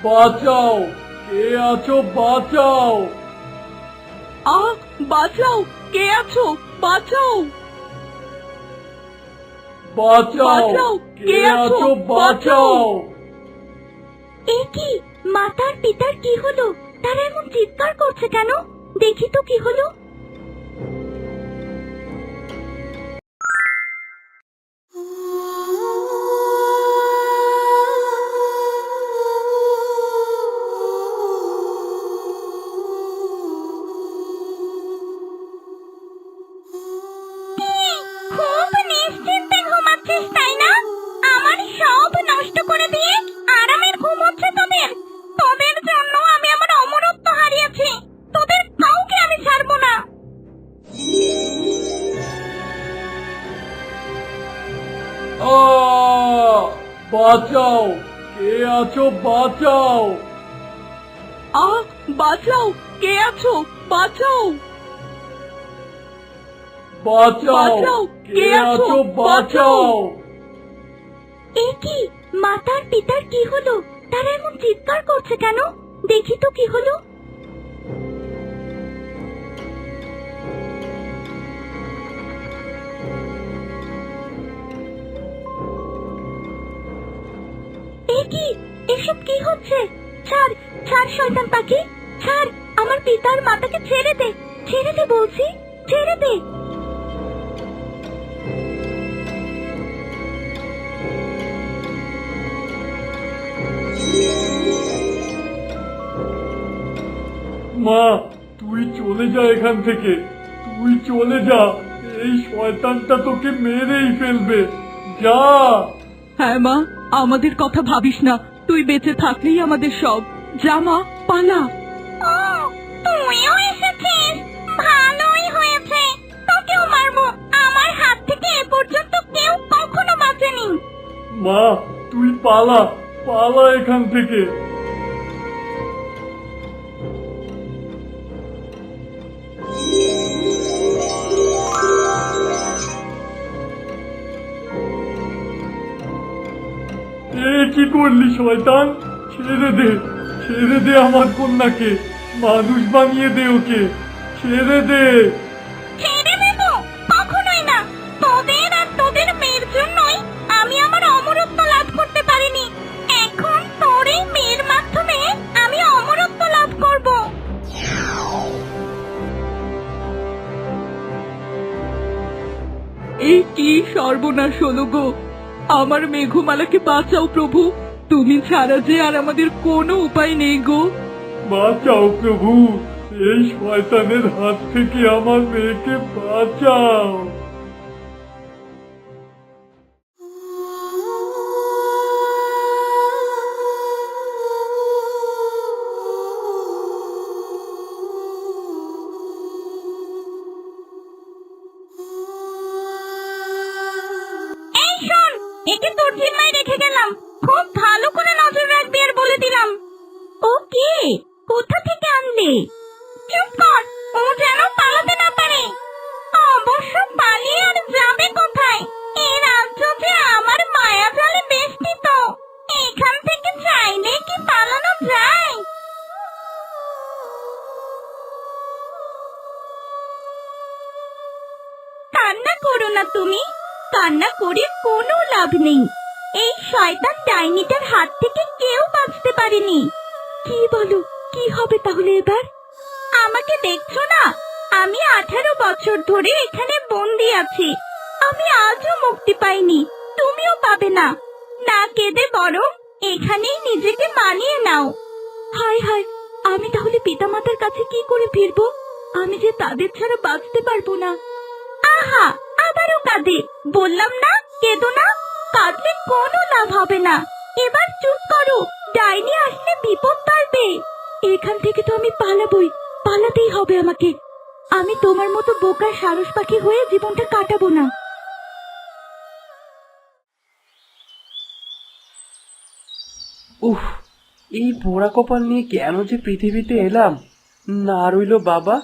বাঁচাও, কে আছো বাঁচাও। বাঁচাও, কে আছো বাঁচাও। বাঁচাও, কে আছো বাঁচাও। এ কি, মাতার পিতার কি হলো? তারা এমন চিৎকার করছে কেন? দেখি তো কি হলো। খুব নিশ্চিন্তে ঘুমাচ্ছিস তাই না? আমার সব নষ্ট করে দিয়ে আরামের ঘুম হচ্ছে তোদের। তোদের জন্য আমি আমার অমরত্ব হারিয়েছি। তোদের কাউকে আমি ছাড়বো না। বাঁচাও, কে আছো বাঁচাও। বাঁচাও, কে আছো বাঁচাও। বাঁচাও, কে আছো বাঁচাও। এ কি, মাতার পিতার কি হলো? তারা এমন চিৎকার করছে কেন? দেখি তো কি হলো। এ কি, এসব কি হচ্ছে? ছাড়, ছাড় শয়তান পাখি, ছাড়। আমার পিতার মাতাকে ছেড়ে দে, ছেড়ে দে বলছি, ছেড়ে দে। মা, তুই চলে যা এখান থেকে, তুই চলে যা। এই শয়তানটা তোকে মেরেই ফেলবে। যা। হ্যাঁ মা, আমাদের কথা ভাবিস না। তুই বেঁচে থাকলেই আমাদের সব। যা মা, পালা। তুইও এসেছিস, ভালোই হয়েছে। তোকেও মারবো। আমার হাত থেকে এ পর্যন্ত কেউ কখনো বাঁচেনি। মা, তুই পালা, পালা এখান থেকে। এ কি করলি শয়তান? ছেড়ে দে, ছেড়ে দে আমার কন্যাকে। মানুষ বানিয়ে দে ওকে, ছেড়ে দে। ছেড়ে দেব? কখনোই না। তোদের আর তোদের মেয়ের জন্যই আমি আমার অমরত্ব লাভ করতে পারিনি। এখন তোর এই মেয়ের মাধ্যমে আমি অমরত্ব লাভ করব। এই কি সর্বনাশ হলো গো! আমার মেঘমালাকে বাঁচাও প্রভু। তুমি ছাড়া যে আর আমাদের কোনো উপায় নেই গো। বাঁচাও প্রভু, এই শয়তানের হাত থেকে আমার মেয়েকে বাঁচাও। এই শোন, একে তোর জিম্মায় রেখে গেলাম। খুব ভালো করে নজর রাখবি আর বলে দিলাম। ও কে? কোথা থেকে আনলে? চুপ কর, ও যেন পালাতে না পারে। অবশ্য পালিয়ে আর যাবে কোথায়? এই রাজ্য যে আমার মায়াজালে বেষ্টিত। এখান থেকে চাইলে কি পালানো যায়? কান্না করো না তুমি, কান্না করে কোনো লাভ নেই। এই শয়তান ডাইনিটার হাত থেকে কেউ বাঁচতে পারেনি। কি বলো, কি হবে তাহলে এবার? আমাকে দেখছো না? আমি 18 বছর ধরে এখানে বন্দি আছি। আমি আজও মুক্তি পাইনি, তুমিও পাবে না। না কেঁদে বরং এখানেই নিজেকে মানিয়ে নাও। হায় হায়, আমি তাহলে পিতামাতার কাছে কি করে ফিরবো? আমি যে তাদের ছাড়া বাঁচতে পারবো না। আহা, আবারও কাঁদে। বললাম না কেঁদো না। কাঁদলে কোনো লাভ হবে না। এবার চুপ করো, ডাইনি আসলে বিপদ বাড়বে। এখান থেকে তো আমি পালাবই, পালাতেই হবে আমাকে। আমি তোমার মতো বোকা সারস পাখি হয়ে জীবনটা কাটাবো না। উফ, এই পোড়া কপাল নিয়ে কেন যে পৃথিবীতে এলাম। না রইল বাবা,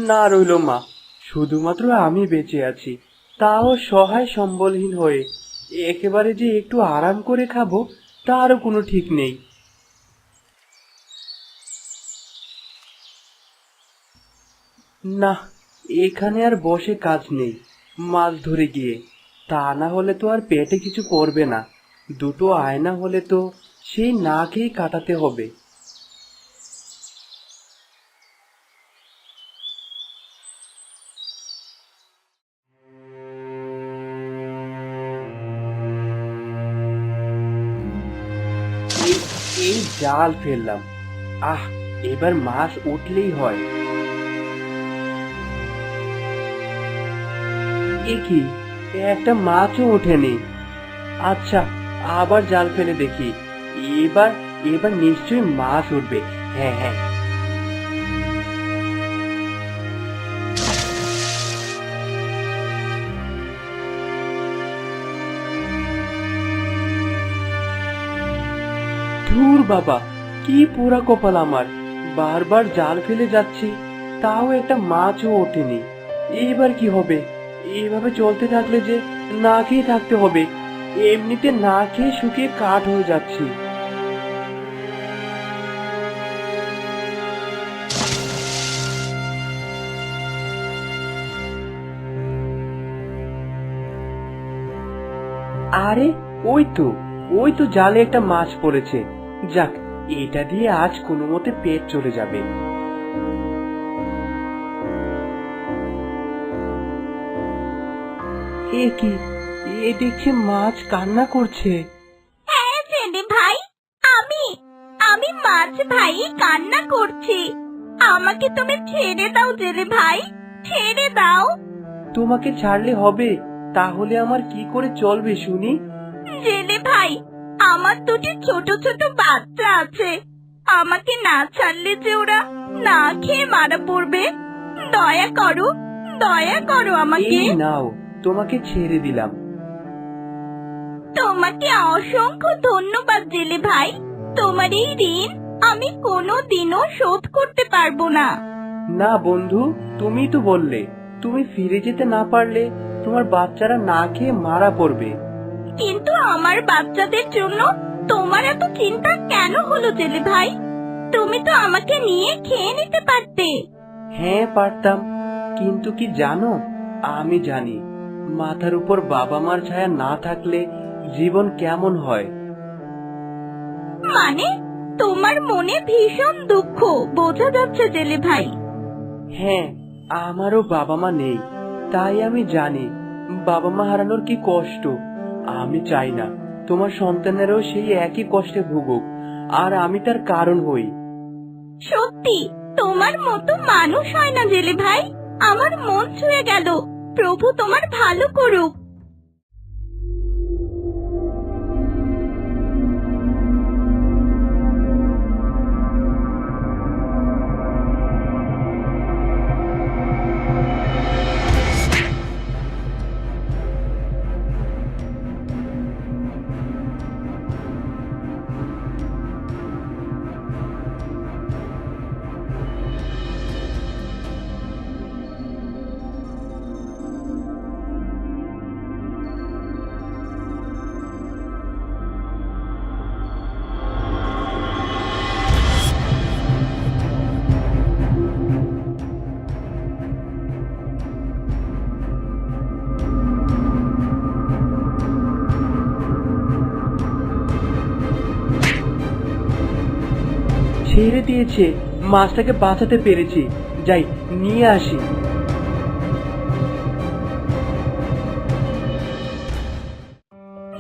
না রইল মা, শুধুমাত্র আমি বেঁচে আছি, তাও সহায় সম্বলহীন হয়ে। একেবারে যে একটু আরাম করে খাবো তারও কোনো ঠিক নেই। না, এখানে আর বসে কাজ নেই, মাছ ধরে গিয়ে। তা না হলে তো আর পেটে কিছু পড়বে না। দুটো আয়না হলে তো সেই না খেয়ে কাটাতে হবে। এই এই জাল ফেললাম। আহ, এবার মাছ উঠলেই হয়। এ কি, একটা মাছও ওঠেনি। আচ্ছা, আবার জাল ফেলে দেখি। এবার এবার নিশ্চয়ই মাছ উঠবে। হ্যাঁ হ্যাঁ। ধুর বাবা, কি পোড়া কপাল আমার! বারবার জাল ফেলে যাচ্ছি, তাও একটা মাছও ওঠেনি। এইবার কি হবে? এইভাবে চলতে থাকলে যে না খেয়ে থাকতে হবে। এমনিতে না খেয়ে শুকিয়ে কাঠ হয়ে যাচ্ছি। আরে, ওই তো জালে একটা মাছ পড়েছে। যাক, এটা দিয়ে আজ কোনো মতে পেট চলে যাবে। এ কি, এ দেখছি মাছ কান্না করছে। হ্যাঁ জেলে ভাই, আমি আমি মাছ ভাই কান্না করছি। আমাকে তুমি ছেড়ে দাও জেলে ভাই, ছেড়ে দাও। তোমাকে ছাড়লে হবে? তাহলে আমার কি করে চলবে শুনি? জেলে ভাই, আমার দুটি ছোট ছোট বাচ্চা আছে। আমাকে না ছাড়লে যে ওরা না খেয়ে মারা পড়বে। দয়া করো আমাকে। এই নাও, তোমাকে ছেড়ে দিলাম। তোমাকে অসংখ্য ধন্যবাদ জেলে ভাই। তোমার এই ঋণ আমি কোনোদিনও শোধ করতে পারবো না। না বন্ধু, তুমি তো বললে তুমি ফিরে যেতে না পারলে তোমার বাচ্চারা না খেয়ে মারা পড়বে। কিন্তু আমার বাচ্চাদের জন্য তোমার এত চিন্তা কেন হলো জেলে ভাই? তুমি তো আমাকে নিয়ে খেয়ে নিতে পারতে। হ্যাঁ পারতাম, কিন্তু কি জানো, আমি জানি মাথার উপর বাবা মার ছায়া না থাকলে জীবন কেমন হয়। মানে তোমার মনে ভীষণ দুঃখ বোঝা যাচ্ছে জেলে ভাই। হ্যাঁ, আমারও বাবা মা নেই, তাই আমি জানি বাবা মা হারানোর কি কষ্ট। আমি চাই না তোমার সন্তানেরও সেই একই কষ্টে ভুগুক, আর আমি তার কারণ হই। সত্যি তোমার মতো মানুষ হয় না জেলে ভাই। আমার মন ছুঁয়ে গেল। প্রভু তোমার ভালো করুক। ছেড়ে দিয়েছে, মাছটাকে বাঁচাতে পেরেছি। যাই, নিয়ে আসি।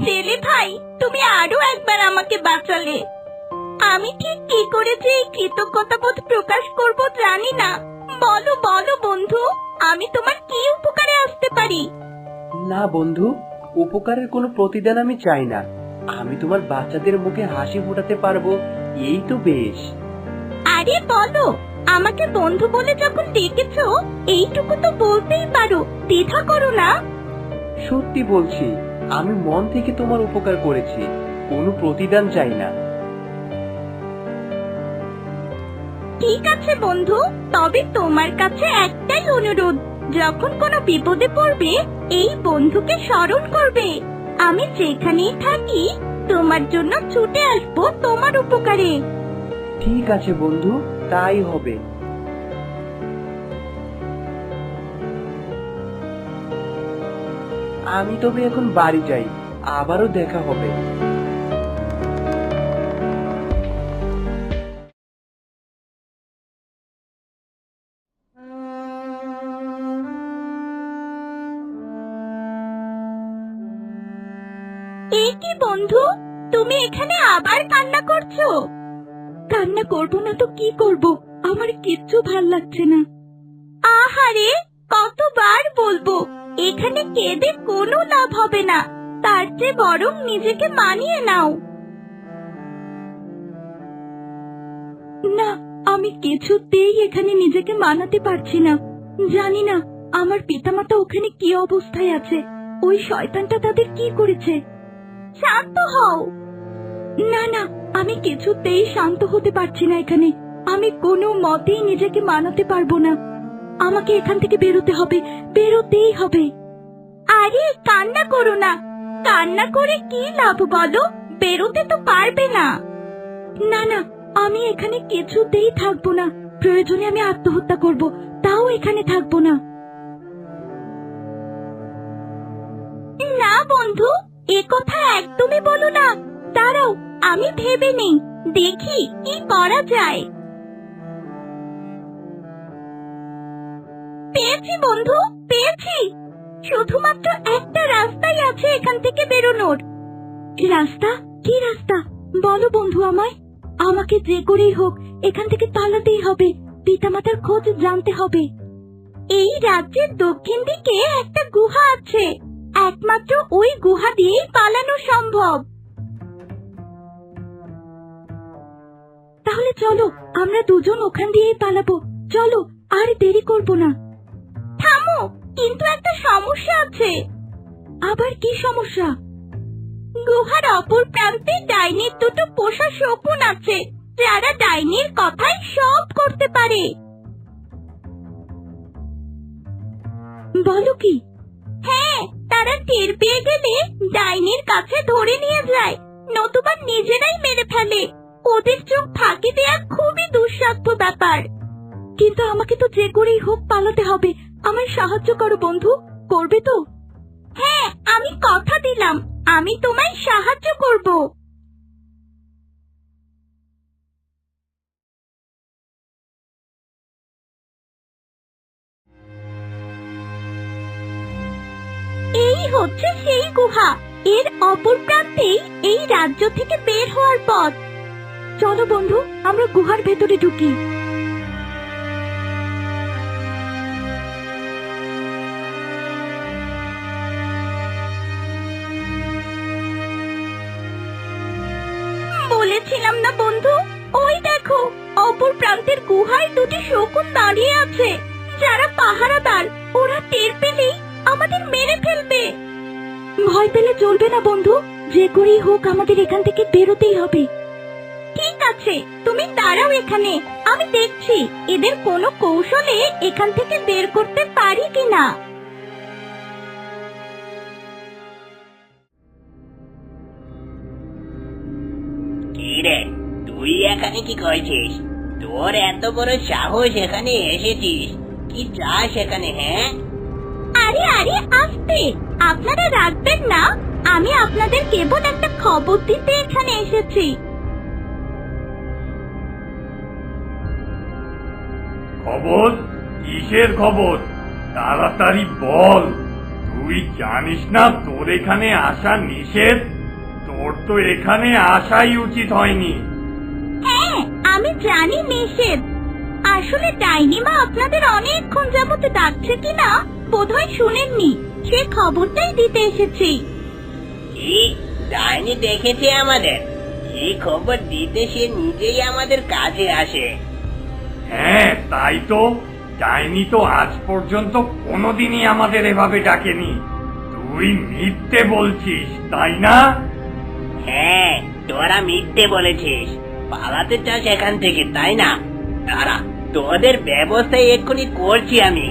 জেলে ভাই, তুমি আরো একবার আমাকে বাঁচালে। আমি ঠিক কি করে যে এই কৃতজ্ঞতাবোধ প্রকাশ করব জানি না। বলো বলো বন্ধু, আমি তোমার কি উপকারে আসতে পারি? না বন্ধু, উপকারের কোনো প্রতিদান আমি চাই না। আমি তোমার বাচ্চাদের মুখে হাসি ফোটাতে পারবো, এই তো বেশ। আরে বলো, আমাকে বন্ধু বলে যখন ডেকেছো, এইটুকু তো বলতেই পারো, দ্বিধা করো না। সত্যি বলছি, আমি মন থেকে তোমার উপকার করেছি, কোনো প্রতিদান চাই না। ঠিক আছে বন্ধু, তবে তোমার কাছে একটাই অনুরোধ, যখন কোনো বিপদে পড়বে এই বন্ধুকে স্মরণ করবে। আমি যেখানেই থাকি তোমার জন্য ছুটে আসবো তোমার উপকারে। ঠিক আছে বন্ধু, তাই হবে। আমি তবে এখন বাড়ি যাই, আবারও দেখা হবে। এ কি বন্ধু, তুমি এখানে আবার কান্না করছো? কান্না করব না তো কি করব, আমার কিচ্ছু ভাল লাগছে না। আহারে, কতবার বলবো এখানে কেঁদে কোনো লাভ হবে না, তার চেয়ে বরং নিজেকে মানিয়ে নাও। না, আমি কিছুতেই এখানে নিজেকে মানাতে পারছি না। জানি না আমার পিতামাতা ওখানে কি অবস্থায় আছে, ওই শয়তানটা তাদের কি করেছে। শান্ত হও। না না, আমি কিছুতেই শান্ত হতে পারছি না এখানে। আমি কোনো মতেই নিজেকে মানাতে পারবো না। আমাকে এখান থেকে বেরোতে হবে, বেরোতেই হবে। আরে কান্না করো না, কান্না করে কি লাভ বলো, বেরোতে তো পারবে না। না না, আমি এখানে কিছুতেই থাকবো না। প্রয়োজনে আমি আত্মহত্যা করব, তাও এখানে থাকবো না। না বন্ধু, এ কথা একদমই বলো না। দাঁড়াও, আমি ভেবে নেই, দেখি কি করা যায়। পেয়েছি বন্ধু, পেয়েছি। শুধুমাত্র একটা রাস্তাই আছে এখান থেকে বেরোনোর। রাস্তা? কি রাস্তা বলো বন্ধু আমায়। আমাকে যে করেই হোক এখান থেকে পালাতেই হবে, পিতামাতার খোঁজ জানতে হবে। এই রাজ্যের দক্ষিণ দিকে একটা গুহা আছে, একমাত্র ওই গুহা দিয়েই পালানো সম্ভব। তাহলে চলো, আমরা দুজন ওখান দিয়েই পালাবো। চলো, আর দেরি করব না। থামো, কিন্তু একটা সমস্যা আছে। আবার কি সমস্যা? গুহার অপর প্রান্তে ডাইনির দুটো পোষা শকুন আছে, যারা ডাইনির কথাই সব করতে পারে। বলো কি? হ্যাঁ, তারা টের পেয়ে গেলে ডাইনির কাছে ধরে নিয়ে যায়, নতুবা নিজেরাই মেরে ফেলে। ওদের চোখ ফাঁকি দেয়া খুবই দুঃসাধ্য ব্যাপার। কিন্তু আমাকে তো যে করেই হোক পালাতে হবে। আমায় সাহায্য করো বন্ধু, করবে তো? হ্যাঁ, আমি কথা দিলাম, আমি তোমায় সাহায্য করব। এই হচ্ছে সেই গুহা, এর অপর প্রান্তেই এই রাজ্য থেকে বের হওয়ার পথ। চলো বন্ধু, আমরা গুহার ভেতরে ঢুকি। বলেছিলাম না বন্ধু, ওই দেখো অপর প্রান্তের গুহায় দুটি শকুন দাঁড়িয়ে আছে, যারা পাহারাদার। ওরা টের পেলেই আমাদের মেরে ফেলবে। ভয় পেলে চলবে না বন্ধু, যে করেই হোক আমাদের এখান থেকে বেরোতেই হবে। ঠিক আছে, তুমি দাঁড়াও এখানে, আমি দেখছি এদের কোনো কৌশলে এখান থেকে বের করতে পারি কিনা। কি রে, তুই এখানে কি করছিস? তোর এত বড় সাহস, এখানে এসেছিস? কি চাস এখানে? হ্যাঁ, আরে আরে আস্তে, আপনারা রাখবেন না। আমি আপনাদের কেবল একটা খবর দিতে এখানে এসেছি। খবর? কিসের খবর? তাড়াতাড়ি বল। তুই জানিস না তোর এখানে আসা নিষেধ? তোর তো এখানে আসাই উচিত হয়নি। হ্যাঁ, আমি জানি নিষেধ। আসলে ডাইনিমা আপনাদের অনেকক্ষণ যাবত ডাকছে কিনা বোধহয় শুনেননি, সে খবরটাই দিতে এসেছি। কি ডাইনি দেখেছে আমাদের? কি খবর দিতে সে নিজেই আমাদের কাছে আসে। হ্যাঁ তাই তো, ডাইনি তো আজ পর্যন্ত কোনোদিনই আমাদের এভাবে ডাকেনি। তুই মিথ্যে বলছিস তাই না? হ্যাঁ, তোরা মিথ্যে বলেছিস। পালাতে চাস এখান থেকে তাই না? দাঁড়া, তোদের ব্যবস্থায় এক্ষুনি করছি আমি।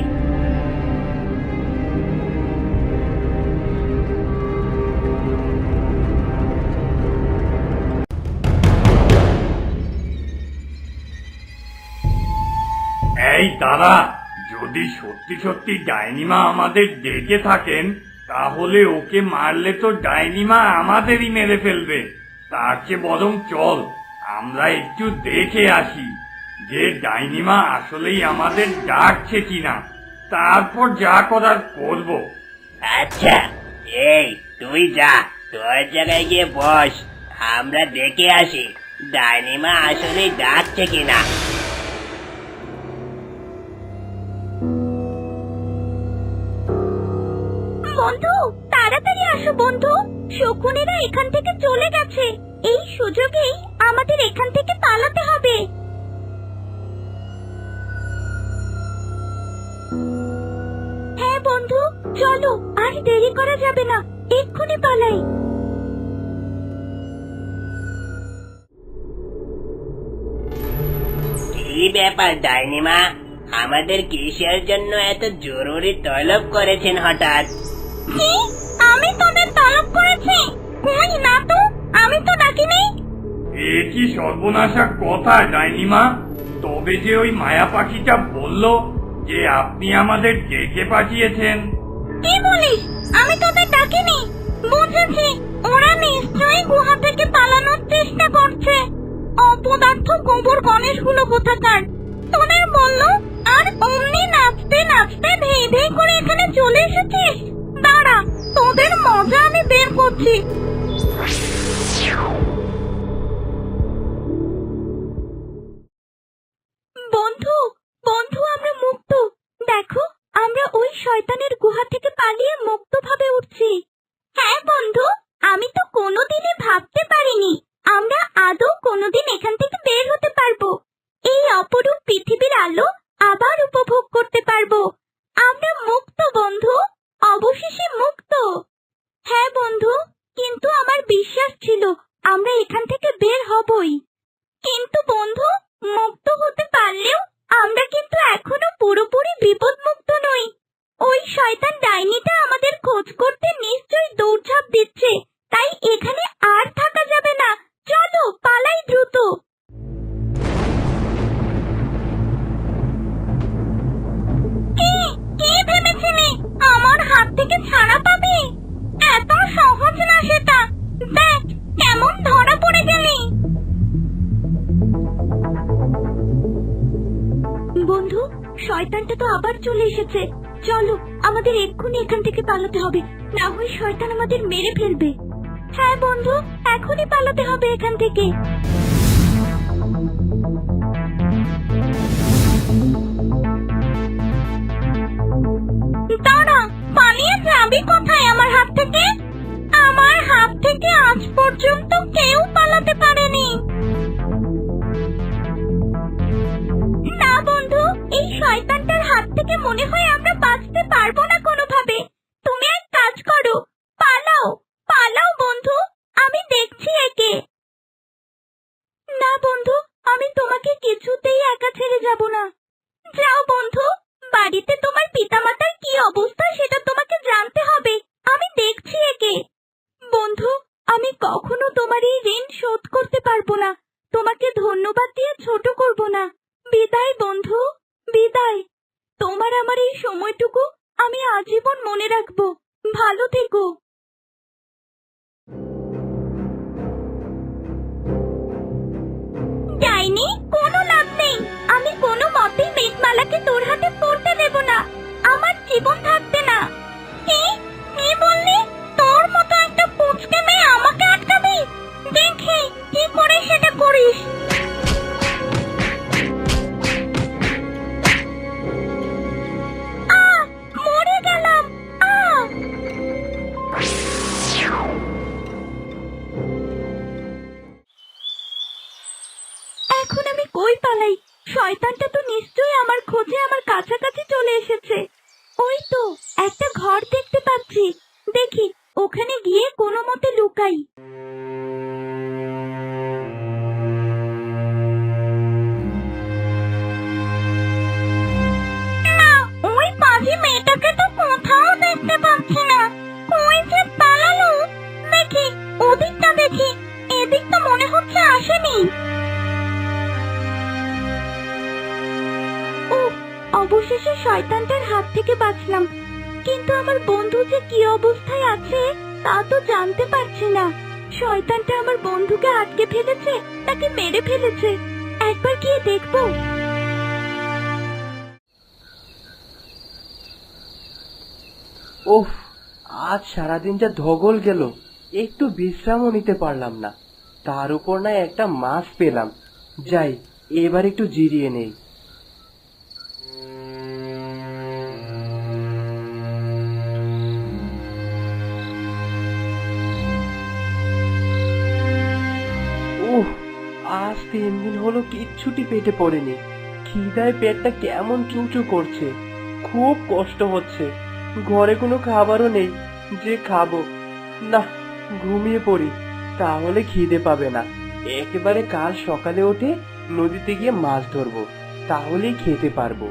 এই দাদা, যদি সত্যি সত্যি ডাইনিমা আমাদের ডেকে থাকেন তাহলে ওকে মারলে তো ডাইনিমা আমাদেরই মেরে ফেলবে। তার চেয়ে বরং চল আমরা একটু দেখে আসি যে ডাইনিমা আসলেই আমাদের ডাকছে কিনা, তারপর যা করার করব। আচ্ছা, এই তুই যা, তোর জায়গায় গিয়ে বস, আমরা দেখে আসি ডাইনিমা আসলে ডাকছে কিনা। বন্ধু, তাড়াতাড়ি আসো বন্ধু, শকুনেরা এখান থেকে চলে গেছে। এই সুযোগেই আমাদের এখান থেকে পালাতে হবে। হ্যাঁ বন্ধু, চলো, আর দেরি করা যাবে না, এক্ষুনি পালাই। কি ব্যাপার ডাইনিমা, আমাদের কিসের জন্য এত জরুরি তলব করেছেন হঠাৎ? কি? আমি তোদের তলব করেছি? কই না তো, আমি তো ডাকিনি। এ কি সর্বনাশা কথা ডাইনিমা! তবে যে ওই মায়া পাখিটা বলল যে আপনি আমাদের ডেকে পাঠিয়েছেন। কি বলিস? আমি তোদের ডাকিনি। বুঝেছি, ওরা নিশ্চয়ই গুহা থেকে পালানোর চেষ্টা করছে। অপদার্থ গোবর গণেশগুলো কোথাকার! তোদের বললো আর অমনি নাচতে নাচতে ধেই ধেই করে এখানে চলে এসেছিস। দাঁড়া, তোদের মজা আমি বের করছি। বন্ধু, বন্ধু, আমরা মুক্ত। দেখো, আমরা ওই শয়তানের গুহা থেকে পালিয়ে মুক্তভাবে উঠছি। হ্যাঁ বন্ধু, আমি তো কোনোদিনই ভাবতে পারিনি আমরা আদৌ কোনোদিন এখান থেকে বের হতে পারবো। এই অপরূপ পৃথিবীর আলো আবার উপভোগ করতে পারবো। আমরা মুক্ত বন্ধু, অবশেষে মুক্ত। হ্যাঁ বন্ধু, কিন্তু আমার বিশ্বাস ছিল আমরা এখান থেকে বের হবই। কিন্তু বন্ধু, মুক্ত হতে পারলেও আমরা কিন্তু এখনো পুরোপুরি বিপদমুক্ত নই। ওই শয়তান ডাইনিটা আমাদের খোঁজ করতে নিশ্চয়ই দৌড়ঝাঁপ দিচ্ছে। তাই এখানে আর থাকা যাবে না, চলো পালাই দ্রুত। কি ভেবেছিলে আমার হাত থেকে ছাড়া পাবে? এত সহজ না সেটা। দেখ কেমন ধরা পড়ে গেলি। বন্ধু, শয়তানটা তো আবার চলে এসেছে। চলো, আমাদের এক্ষুনি এখান থেকে পালাতে হবে, না হয় শয়তান আমাদের মেরে ফেলবে। হ্যাঁ বন্ধু, এখনই পালাতে হবে এখান থেকে। দাঁড়া, পালিয়ে যাবি কোথায় আমার হাত থেকে? আমার হাত থেকে আজ পর্যন্ত কেউ পালাতে পারেনি। না বন্ধু, এই শয়তানটার হাত থেকে মনে হয় আমরা বাঁচতে পারবো না কোনোভাবে। তুমি এক কাজ করো, পালাও, পালাও বন্ধু, আমি দেখছি একে। না বন্ধু, আমি তোমাকে কিছুতেই একা ছেড়ে যাব না। যাও বন্ধু, বাড়িতে তোমার পিতামাতার কি অবস্থা সেটা তোমাকে জানতে হবে। আমি দেখছি একে। বন্ধু, আমি কখনো তোমার এই ঋণ শোধ করতে পারবো না। তোমাকে ধন্যবাদ দিয়ে ছোট করব না। বিদায় বন্ধু, বিদায়। তোমার আমার এই সময়টুকু আমি আজীবন মনে রাখবো। ভালো থেকো। ডাইনি, কোনো লাভ নেই। আমি কোনো মতেই মেঘমালাকে তোর হাতে পড়তে দেব না। আমার জীবন থাকবে না। কি বললি? তোর মতো একটা পুচকে মেয়ে আমাকে আটকাবি? দেখি কি করে সেটা করিস। মরে গেলাম। এখন আমি কই পালাই? শয়তানটা তো নিশ্চয়ই আমার খোঁজে আমার কাছাকাছি চলে এসেছে। ওই তো একটা ঘর দেখতে পাচ্ছি, দেখি ওখানে গিয়ে কোনো মতে লুকাই। না, ওই পাজি মেয়েটাকে তো কোথাও দেখতে পাচ্ছি না। কই যে পালালো? দেখি ওদিকটা দেখি, এদিক তো মনে হচ্ছে আসেনি। ও, অবশেষে শয়তানটার হাত থেকে বাঁচলাম, কিন্তু আমার বন্ধু যে কি অবস্থায় আছে তা তো জানতে পারছি না। শয়তানটা আমার বন্ধুকে আটকে ফেলেছে, তাকে মেরে ফেলেছে। একবার গিয়ে দেখবো। ওহ, আজ সারাদিন যা ধগল গেল, একটু বিশ্রামও নিতে পারলাম না। তার উপর না একটা মাছ পেলাম। যাই, এবার একটু জিরিয়ে নেই। উহ, আজ 3 দিন হলো কিচ্ছুটি পেটে পড়েনি। খিদায় পেটটা কেমন চুচু করছে, খুব কষ্ট হচ্ছে। ঘরে কোনো খাবারও নেই যে খাবো। না, ঘুমিয়ে পড়ি, তাহলে খিদে পাবে না। একেবারে কাল সকালে উঠে নদীতে গিয়ে মাছ ধরবো, তাহলেই খেতে পারবো।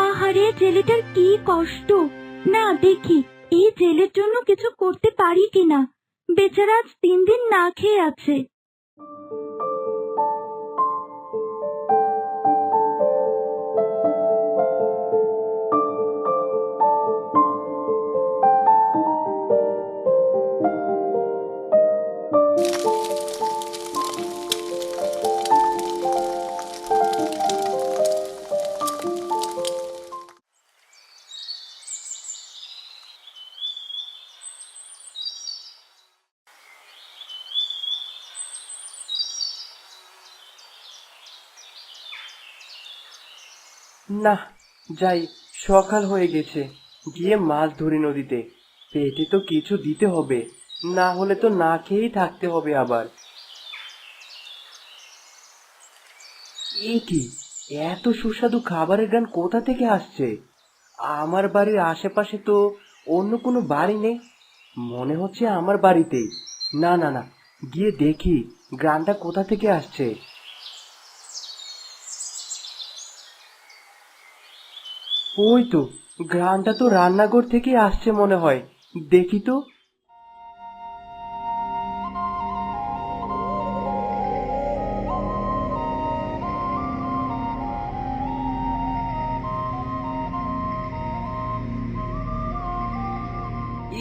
আহারে, জেলেটার কি কষ্ট। না, দেখি এই জেলের জন্য কিছু করতে পারি কিনা। বেচারা আজ 3 দিন না খেয়ে আছে। না, যাই, সকাল হয়ে গেছে, গিয়ে মাছ ধরি নদীতে। পেটে তো কিছু দিতে হবে, না হলে তো না খেয়েই থাকতে হবে আবার। এ কি, এত সুস্বাদু খাবারের গান কোথা থেকে আসছে? আমার বাড়ির আশেপাশে তো অন্য কোনো বাড়ি নেই, মনে হচ্ছে আমার বাড়িতেই। না না না, গিয়ে দেখি গানটা কোথা থেকে আসছে। ওই তো, ঘ্রাণটা তো রান্নাঘর থেকে আসছে মনে হয়, দেখি তো।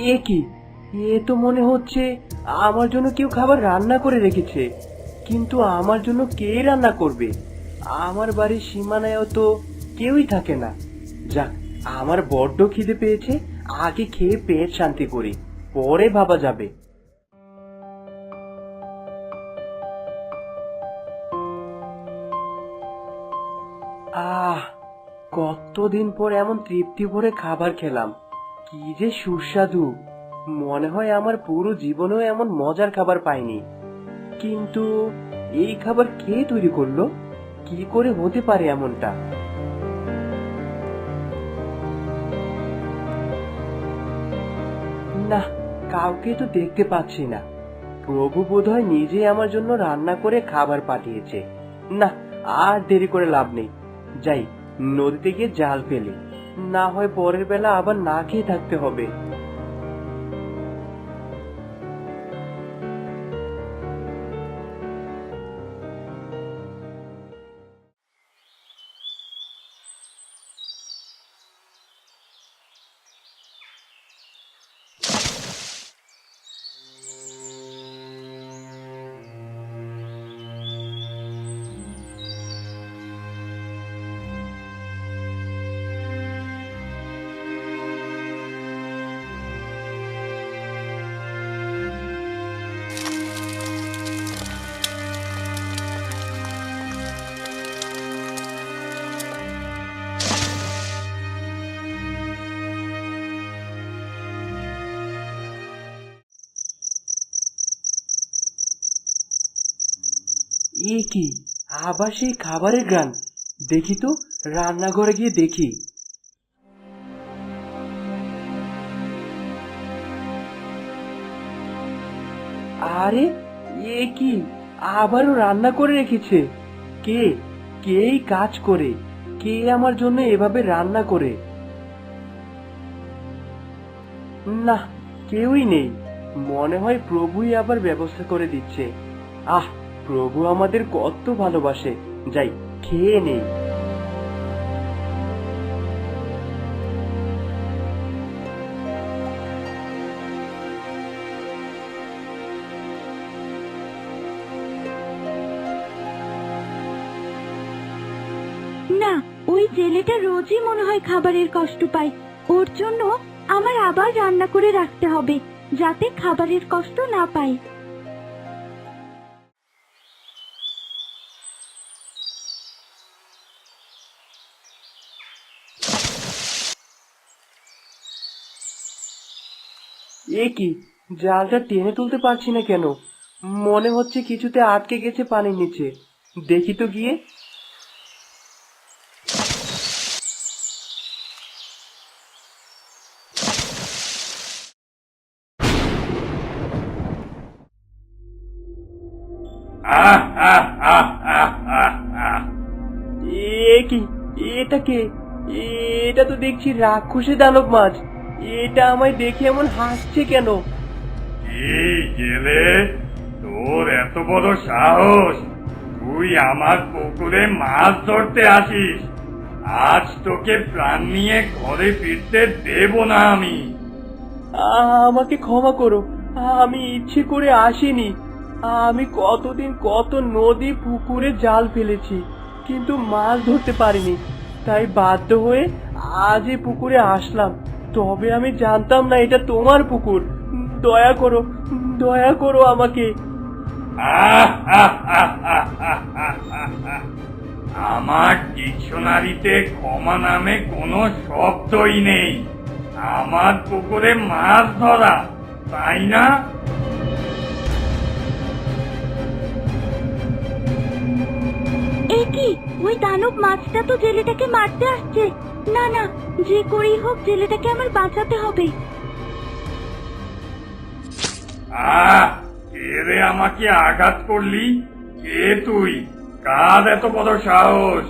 এ কি, এ তো মনে হচ্ছে আমার জন্য কেউ খাবার রান্না করে রেখেছে। কিন্তু আমার জন্য কে রান্না করবে? আমার বাড়ির সীমানায়ও তো কেউই থাকে না। যাক, আমার বড্ড খিদে পেয়েছে, আগে খেয়ে পেট শান্তি করি, পরে ভাবা যাবে। আহ, কতদিন পর এমন তৃপ্তি ভরে খাবার খেলাম, কি যে সুস্বাদু। মনে হয় আমার পুরো জীবনেও এমন মজার খাবার পাইনি। কিন্তু এই খাবার কে তৈরি করলো? কি করে হতে পারে এমনটা? না, কাউকে তো দেখতে পাচ্ছি না। প্রভু বোধহয় নিজেই আমার জন্য রান্না করে খাবার পাঠিয়েছে। না, আর দেরি করে লাভ নেই, যাই নদীতে গিয়ে জাল ফেলি, না হয় পরের বেলা আবার না খেয়ে থাকতে হবে। এ কি, আবার সেই খাবারের গান! দেখি তো, রান্নাঘরে গিয়ে দেখি। আরে, এ কি, আবারও রান্না করে রেখেছে! কে, কে এই কাজ করে? কে আমার জন্য এভাবে রান্না করে? না, কেউই নেই। মনে হয় প্রভুই আবার ব্যবস্থা করে দিচ্ছে। আহ, প্রভু আমাদের কত ভালোবাসে। যাই, খেয়ে নেই। না, ওই জেলেটা রোজই মনে হয় খাবারের কষ্ট পায়। ওর জন্য আমার আবার রান্না করে রাখতে হবে, যাতে খাবারের কষ্ট না পায়। এ কি, জালটা টেনে তুলতে পারছি না কেন? মনে হচ্ছে কিছুতে আটকে গেছে পানির নিচে। দেখি তো গিয়ে। আহ আহ আহ আহ আহ আহ। এ কি, এটা কে? এটা তো দেখছি রাক্ষসী দানব মাছ। এটা আমায় দেখে এমন হাসছে কেন? কি গেলে, তোর এত বড় সাহস! তুই আমার পুকুরে মাছ ধরতে আসিস? আজ তোকে প্রাণ নিয়ে ঘরে ফিরতে দেব না আমি। আমাকে ক্ষমা করো, আমি ইচ্ছে করে আসিনি। আমি কতদিন কত নদী পুকুরে জাল ফেলেছি, কিন্তু মাছ ধরতে পারিনি। তাই বাধ্য হয়ে আজ এই পুকুরে আসলাম। তবে আমি জানতাম না এটা তোমার পুকুর। দয়া করো, দয়া করো আমাকে। আহ আহ আহ আহ আহ আহ আহ আহ। আমার ডিকশনারিতে ক্ষমা নামে কোনো শব্দই নেই। আমার পুকুরে মাছ ধরা, তাই না? এ কি, ওই দানব মাছটা তো জেলেটাকে মারতে আসছে। না না, যে করেই হোক জেলেটাকে আমার বাঁচাতে হবে। কে রে আমাকে আঘাত করলি? কে তুই? কার এত বড় সাহস?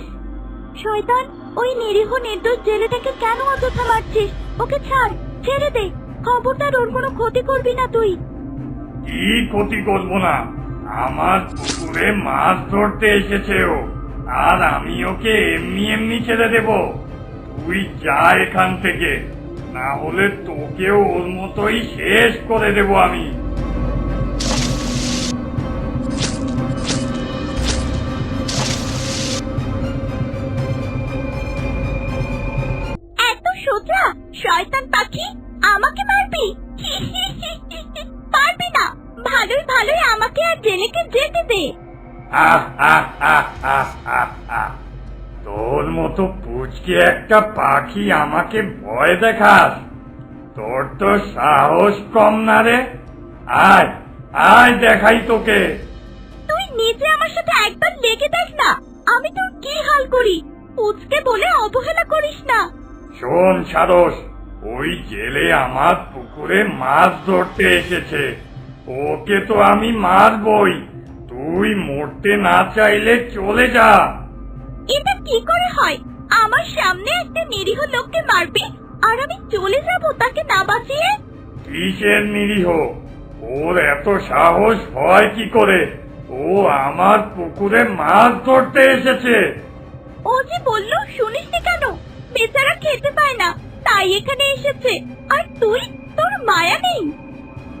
শয়তান, ওই নিরীহ নির্দোষ জেলেটাকে কেন অযথা মারছিস? ওকে ছাড়, ছেড়ে দে। খবরদার ওর কোনো ক্ষতি করবি না তুই। কি ক্ষতি করবো না? আমার পুকুরে মাছ ধরতে এসেছে ও, আর আমি ওকে এমনি এমনি ছেড়ে দেব? তুই যা এখান থেকে, না হলে তোকেও ওর মতোই শেষ করে দেব আমি। এত সোজা? শয়তান পাখি, আমাকে মারবি? পারবি না। ভালোই ভালোই আমাকে আর জেলেকে যেতে দে। আহ আহ আহ আহ আহ আহ। তোর মতো পুচকে একটা পাখি আমাকে ভয় দেখাস? তোর তো সাহস কম না রে। আয় আয়, দেখাই তোকে। তুই নিজে আমার সাথে একবার লেগে দেখ না, আমি তোর কি হাল করি। পুচকে বলে অবহেলা করিস না। শোন সারস, ওই জেলে আমার পুকুরে মাছ ধরতে এসেছে। ওকে তো আমি মারবই। তুই মরতে না চাইলে চলে যা। এটা কি করে হয়? আমার সামনে একটা নিরীহ লোককে মারবি আর আমি চলে যাব তাকে না বাঁচিয়ে? কিসের নিরীহ? ওর এত সাহস হয় কি করে? ও আমার পুকুরে মাছ ধরতে এসেছে। ও যে বললো শুনিসনি কেন? বেচারা খেতে পায় না, তাই এখানে এসেছে। আর তুই, তোর মায়া নেই?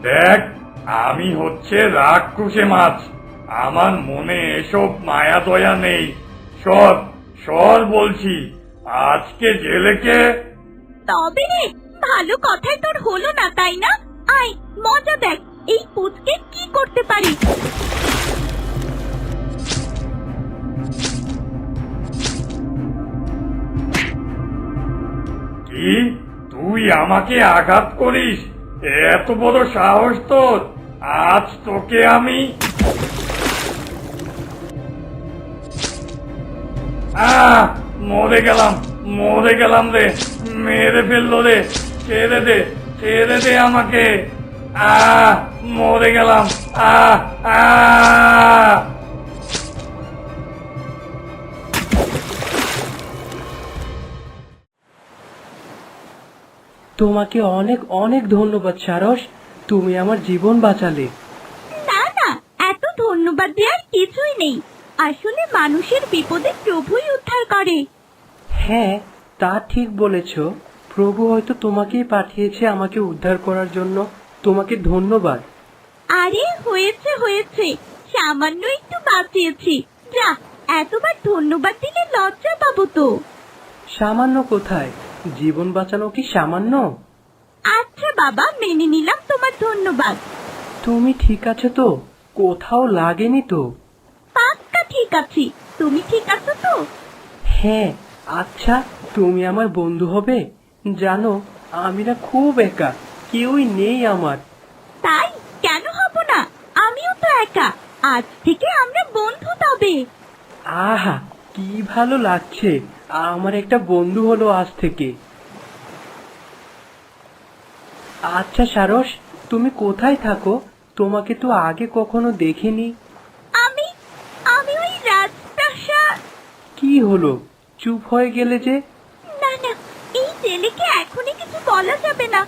দেখ, আমি হচ্ছে রাক্ষসে মাছ। আমার মনে এসব মায়া দয়া নেই। সর সর বলছি, আজকে জেলেকে। তবে রে, ভালো কথাই তোর হলো না তাই না? আয় মজা দেখ, এই পুচকে কি করতে পারি। কি, তুই আমাকে আঘাত করিস? এত বড় সাহস তোর? আজ তোকে আমি। মরে গেলাম, মরে গেলাম রে। মেরে ফেললো রে। ছেড়ে দে, ছেড়ে দে আমাকে। মরে গেলাম। তোমাকে অনেক অনেক ধন্যবাদ সারস, তুমি আমার জীবন বাঁচালে। না না, এত ধন্যবাদ ধন্যবাদ দেওয়ার কিছুই নেই। আসলে মানুষের বিপদে প্রভুই উদ্ধার করে। হ্যাঁ, তা ঠিক বলেছ। প্রভু হয়তো তোমাকেই পাঠিয়েছে আমাকে উদ্ধার করার জন্য। তোমাকে ধন্যবাদ। আরে হয়েছে হয়েছে, সামান্য একটু বাঁচিয়েছি। যা, এতবার ধন্যবাদ দিলে লজ্জা পাবো তো। সামান্য কোথায়? জীবন বাঁচানো কি সামান্য? আচ্ছা বাবা, মেনে নিলাম তোমার ধন্যবাদ। তুমি ঠিক আছে তো? কোথাও লাগেনি তো? পাক্কা ঠিক আছি। তুমি ঠিক আছো তো? হ্যাঁ। আচ্ছা, তুমি আমার বন্ধু হবে? জানো, আমি না খুব একা, কেউই নেই আমার। তাই? কেন হব না? আমিও তো একা। আজ থেকে আমরা বন্ধু তবে। আহা, কি ভালো লাগছে। আমার একটা বন্ধু হলো আজ থেকে। আচ্ছা সারস, তুমি কোথায় থাকো? তোমাকে তো আগে কখনো দেখিনি। আমি আমি ওই রাজপ্রাসাদ। কি হলো, চুপ হয়ে গেলে যে? না না, এই ছেলেকে এখনই কিছু বলা যাবে না।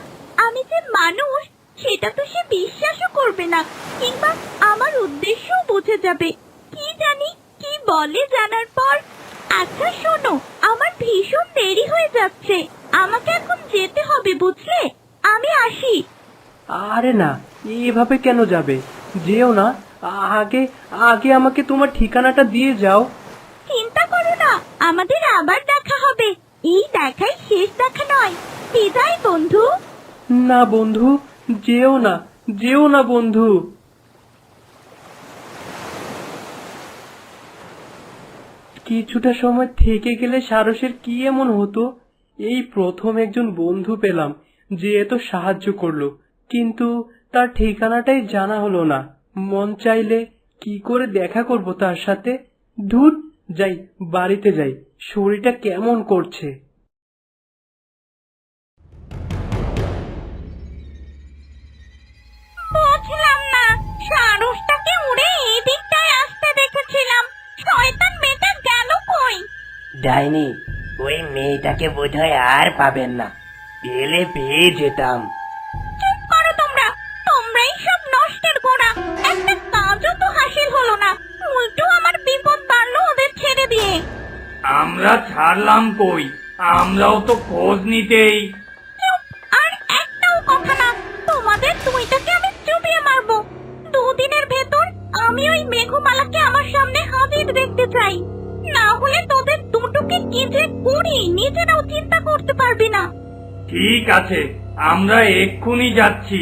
আমি যে মানুষ সেটা তো সে বিশ্বাসও করবে না, কিংবা আমার উদ্দেশ্যও বুঝে যাবে। কি জানি কি বলে জানার পর। আচ্ছা শোনো, আমার ভীষণ দেরি হয়ে যাচ্ছে। আমাকে এখন যেতে হবে, বুঝলে? আমি আসি। আরে না, এভাবে কেন যাবে? যেও না। আগে আগে আমাকে তোমার ঠিকানাটা দিয়ে যাও। চিন্তা করো না, আমাদের আবার দেখা হবে। এই দেখাই শেষ দেখা নয়। বিদায় বন্ধু। না বন্ধু, যেও না, যেও না বন্ধু। কিছুটা সময় থেকে গেলে সারসের কি এমন হতো? এই প্রথম একজন বন্ধু পেলাম যে এত সাহায্য করলো, কিন্তু তার ঠিকানাটাই জানা হলো না। মন চাইলে কি করে দেখা করব তার সাথে? ধুর, যাই, বাড়িতে যাই, শরীরটা কেমন করছে। বুঝলাম না, সারসটাকে উড়ে এই দিকটায় আসতে দেখেছিলাম। শয়তান মেয়েটা গেল কই? ডাইনি, ওই মেয়েটাকে বোধহয় আর পাবেন না। পেলে পেয়ে যেতাম। চুপ করো তোমরা। তোমরাই সব নষ্টের গোড়া। একটা কাজও তো হাসিল হলো না, উল্টো আমার বিপদ বাড়লো ওদের ছেড়ে দিয়ে। আমরা ছাড়লাম কই, আমরাও তো খোঁজ নিতেই। চুপ, আর একটাও কথা না। তোমাদের দুইটাকে আমি চুপিয়ে মারবো। দুদিনের ভেতর আমি ওই মেঘমালাকে আমার সামনে হাজির দেখতে চাই। না হলে তোদের দুটোকে কি যে করি নিজেরাও চিন্তা করতে পারবি না। ঠিক আছে, আমরা এক্ষুনি যাচ্ছি।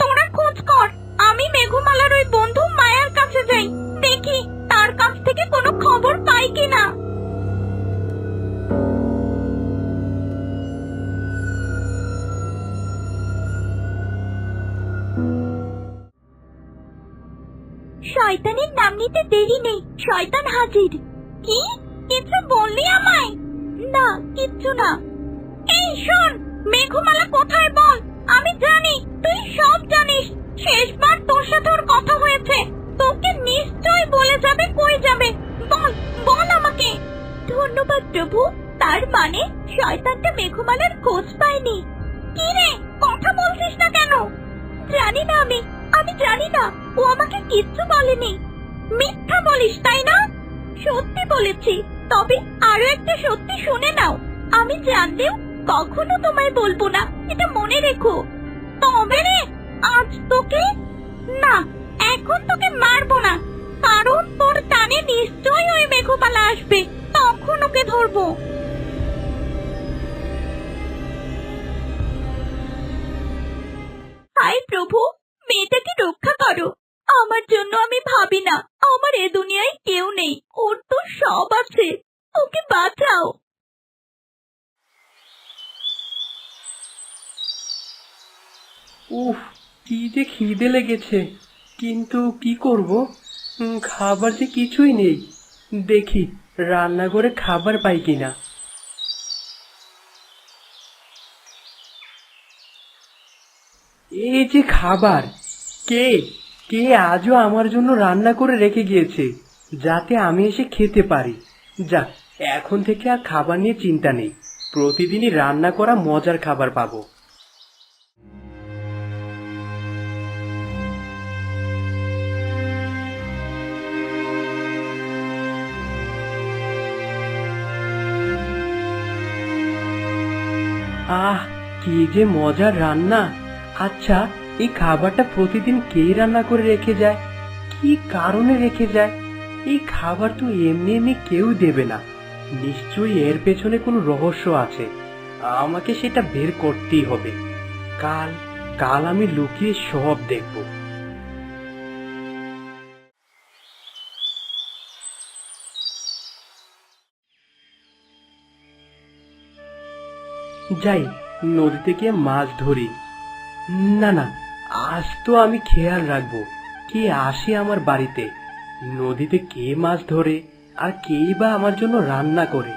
তোরা খোঁজ কর, আমি মেঘমালার ওই বন্ধু মায়ার কাছে যাই। দেখি তার কাছ থেকে কোনো খবর পাই কিনা। শয়তানের নাম নিতে দেরি নেই, শয়তান হাজির। কি? কিছু বললি আমায়? না, কিচ্ছু না। এই শোন, মেঘমালা কোথায় বল। আমি জানি তুই সব জানিস। শেষবার তোর সাথে ওর কথা হয়েছে, তোকে নিশ্চয় বলে যাবে কই যাবে। বল বল আমাকে। ধন্যবাদ প্রভু। তার মানে শয়তানটা মেঘমালার খোঁজ পায়নি। কি রে, কথা বলছিস না কেন? জানি না, আমি জানি না। ও আমাকে কিচ্ছু বলেনি। মিথ্যা বলিস তাই না? সত্যি বলেছি। তবে আরো একটা সত্যি শুনে নাও, আমি জানলেও কখনো তোমায় বলবো না, এটা মনে রেখো। তবে রে, আজ তোকে না, এখন তোকে মারবো না, কারণ তোর টানে নিশ্চয়ই ওই মেঘমালা আসবে, তখন ওকে ধরবো। হায় প্রভু, মেয়েটাকে রক্ষা করো। আমার জন্য আমি ভাবি না, আমার এ দুনিয়ায় কেউ নেই, ওর তো সব আছে। ওকে বাঁচাও। উফ, কি যে খিদে লেগেছে, কিন্তু কি করব? খাবার যে কিছুই নেই। দেখি রান্নাঘরে খাবার পাই কিনা। এই যে খাবার, কে কে আজও আমার জন্য রান্না করে রেখে গিয়েছে, যাতে আমি এসে খেতে পারি। যাক, এখন থেকে আর খাবার নিয়ে চিন্তা নেই। প্রতিদিনই রান্না করা মজার খাবার পাবো। আহ, কি যে মজার রান্না। আচ্ছা, এই খাবারটা প্রতিদিন কে রান্না করে রেখে যায়? কি কারণে রেখে যায়? এই খাবার তো এমনি এমনি কেউ দেবে না। নিশ্চয়ই এর পেছনে কোনো রহস্য আছে। আমাকে সেটা বের করতেই হবে। কাল কাল আমি লুকিয়ে সব দেখব। যাই, নদীতে গিয়ে মাছ ধরি। না না, আজ তো আমি খেয়াল রাখবো কে আসে আমার বাড়িতে, নদীতে কে মাছ ধরে, আর কেই বা আমার জন্য রান্না করে।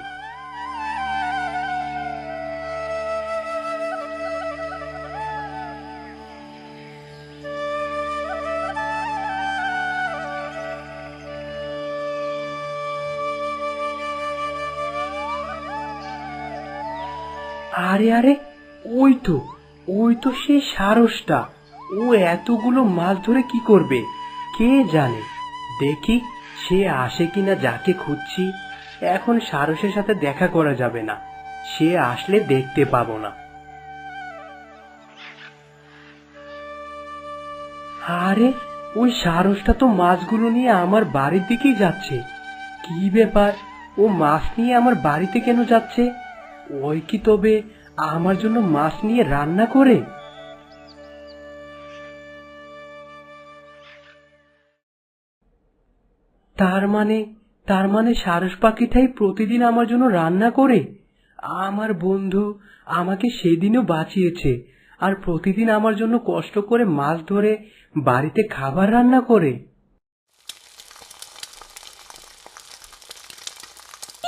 আরে আরে, ওই তো সেই সারসটা। ও এতগুলো মাছ ধরে কি করবে কে জানে। দেখি সে আসে কিনা যাকে খুঁজছি। এখন সারসের সাথে দেখা করা যাবে না, সে আসলে দেখতে পাবো না। আরে, ওই সারসটা তো মাছগুলো নিয়ে আমার বাড়ির দিকেই যাচ্ছে। কি ব্যাপার, ও মাছ নিয়ে আমার বাড়িতে কেন যাচ্ছে? ওই কি তবে আমার জন্য মাছ নিয়ে রান্না করে? তার মানে সারস পাখিটাই প্রতিদিন আমার জন্য রান্না করে। আমার বন্ধু আমাকে সেদিনও বাঁচিয়েছে, আর প্রতিদিন আমার জন্য কষ্ট করে মাছ ধরে বাড়িতে খাবার রান্না করে।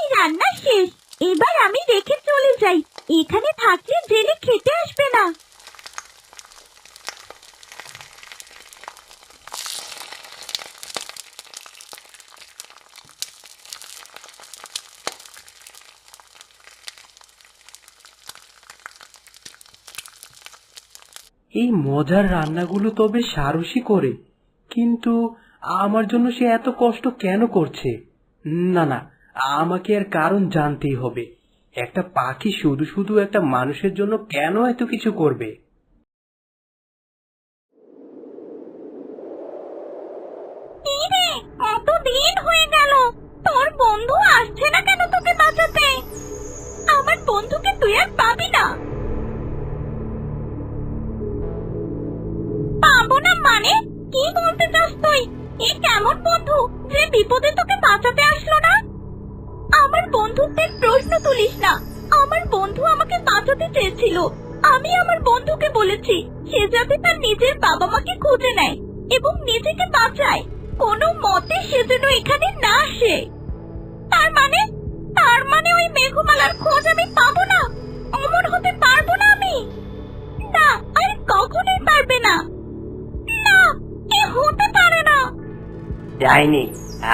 এই রান্না শেষ, এবার আমি রেখে চলে যাই। এখানে থাকলে জেলে খেতে আসবে না। এই মজার রান্নাগুলো তবে সারসই করে, কিন্তু আমার জন্য সে এত কষ্ট কেন করছে? না না, আমাকে এর কারণ জানতেই হবে। একটা পাখি শুধু শুধু একটা মানুষের জন্য কেন এত কিছু করবে? কি রে, কতদিন হয়ে গেল, তোর বন্ধু আসছে না কেন তোকে বাঁচাতে? আমার বন্ধুকে তুই আর পাবি না। পাবো না মানে? কি বলতে চাস তুই? এ কেমন বন্ধু যে বিপদে তোকে বাঁচাতে আসলো না? আমার বন্ধুত্বের প্রশ্ন তুলিস না। আমার বন্ধু আমাকে বাঁচাতে চেয়েছিল। আমি আমার বন্ধুকে বলেছি সে যাতে তার নিজের বাবা মাকে খুঁজে নেয় এবং নিজেকে বাঁচায়। কোনো মতে সে যেন এখানে না আসে। তার মানে ওই মেঘমালার খোঁজ আমি পাবো না? অমর হতে পারবো না আমি। না, আর কখনোই পারবে না। না, এ হতে পারে না। ডাইনি,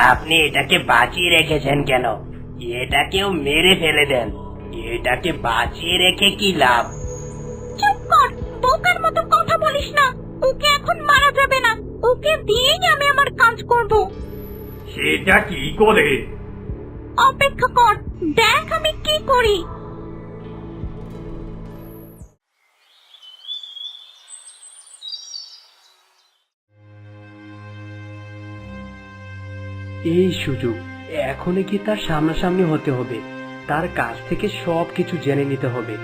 আপনি এটাকে বাঁচিয়ে রেখেছেন কেন? এটাকেও মেরে ফেলে দেন। এটাকে বাঁচিয়ে রেখে কি লাভ? চুপ কর, বোকার মতো কথা বলিস না। ওকে এখন মারা যাবে না, ওকে দিয়েই আমি আমার কাজ করব। সেটা কি করে? অপেক্ষা কর, দেখ আমি কি করি। এই সুযোগ, এখনই কি তার সামনাসামনি হতে হবে। তার কাছ থেকে সবকিছু জেনে নিতে হবে,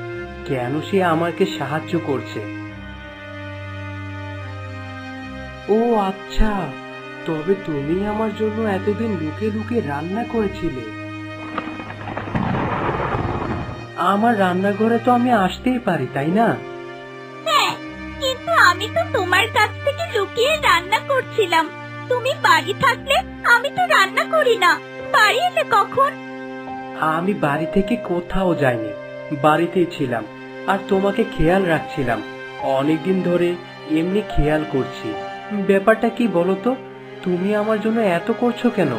কেন সে আমাকে সাহায্য করছে। ও আচ্ছা, তবে তুমি আমার জন্য এতদিন লুকিয়ে লুকিয়ে রান্না করেছিলে। আমার রান্নাঘরে তো আমি আসতেই পারি, তাই না? হ্যাঁ, কিন্তু আমি তো তোমার কাছ থেকে লুকিয়ে রান্না করছিলাম। তুমি বাড়ি থাকলে আমি তো রান্না করি না। বাড়ি এলে কখন? আমি বাড়ি থেকে কোথাও যাইনি, বাড়িতেই ছিলাম আর তোমাকে খেয়াল রাখছিলাম। অনেকদিন ধরে এমনি খেয়াল করছি। ব্যাপারটা কি বলো তো? তুমি আমার জন্য এত করছো কেন?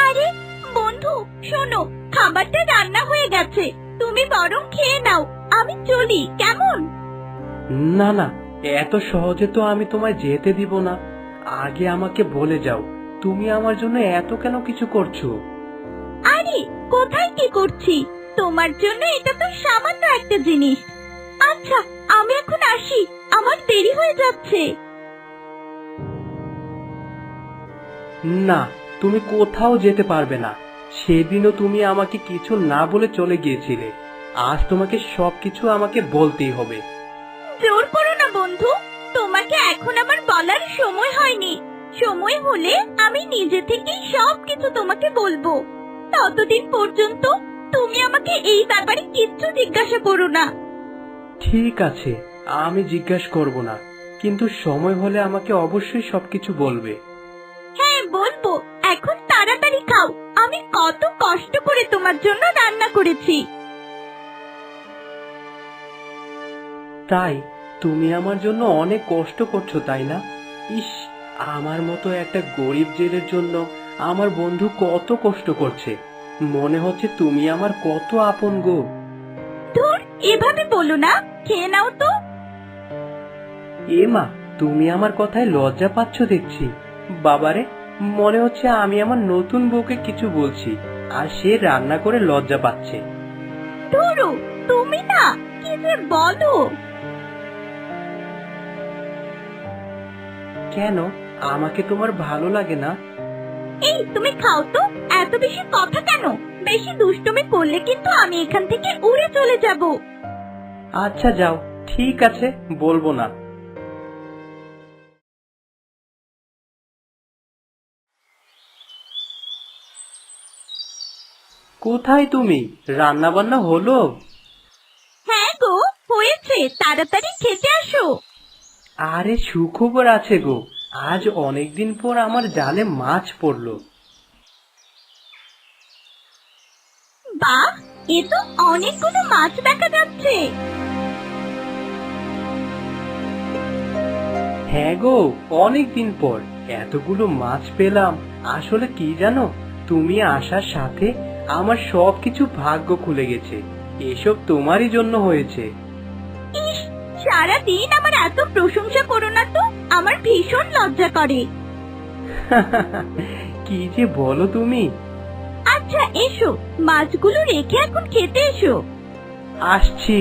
আরে বন্ধু, শোনো, খাবারটা রান্না হয়ে গেছে। তুমি বরং খেয়ে নাও, আমি চলি, কেমন? না না, এত সহজে তো আমি তোমায় যেতে দিব না। আগে আমাকে বলে যাও, তুমি আমার জন্য এত কেন কিছু করছো? আরে কোথায় কি করছি? তোমার জন্য এটা তো সামান্য একটা জিনিস। আচ্ছা আমি এখন আসি, আমার দেরি হয়ে যাচ্ছে। না, তুমি কোথাও যেতে পারবে না। সেদিনও তুমি আমাকে কিছু না বলে চলে গিয়েছিলে। আজ তোমাকে সবকিছু আমাকে বলতেই হবে। জোর করো না বন্ধু, তোমাকে এখন আমার বলার সময় হয়নি। সময় হলে আমি নিজে থেকেই সবকিছু তোমাকে বলবো। ততদিন পর্যন্ত তুমি আমাকে এই ব্যাপারে কিচ্ছু জিজ্ঞাসা করো না। ঠিক আছে, আমি জিজ্ঞাসা করব না, কিন্তু সময় হলে আমাকে অবশ্যই সবকিছু বলবে। হ্যাঁ বলবো, এখন তাড়াতাড়ি খাও। আমি কত কষ্ট করে তোমার জন্য রান্না করেছি। তাই তুমি আমার জন্য অনেক কষ্ট করছো, তাই না? ইস, আমার মতো একটা গরিব জেলের জন্য আমার বন্ধু কত কষ্ট করছে। মনে হচ্ছে তুমি আমার কত আপন গো। ধুর, এভাবে বলো না, খেয়ে নাও তো। এ মা, তুমি আমার কথায় লজ্জা পাচ্ছ দেখছি। বাবারে, মনে হচ্ছে আমি আমার নতুন বউকে কিছু বলছি আর সে রান্না করে লজ্জা পাচ্ছে। ধুরু, তুমি না কি যে বলো। কেন, আমাকে তোমার ভালো লাগে না? এই তুমি খাও তো, এত বেশি কথা কেন? বেশি দুষ্টুমি করলে কিন্তু আমি এখান থেকে উড়ে চলে যাব। আচ্ছা যাও, ঠিক আছে, বলবো না। কোথায় তুমি? রান্না বান্না হলো? হ্যাঁ গো, হয়েছে, তাড়াতাড়ি খেতে আসো। আরে সুখবর আছে গো, আজ অনেকদিন পর আমার জালে মাছ পড়লো। বাহ, এ তো অনেকগুলো মাছ দেখা যাচ্ছে। হ্যাঁ গো, অনেকদিন পর এতগুলো মাছ পেলাম। আসলে কি জানো, তুমি আসার সাথে আমার সবকিছু ভাগ্য খুলে গেছে। এসব তোমারই জন্য হয়েছে। ইস, সারাদিন আমার এত প্রশংসা করো না তো, আমার ভীষণ লজ্জা করে। কি যে বলো তুমি। আচ্ছা এসো, মাছগুলো রেখে এখন খেতে এসো। আসছি।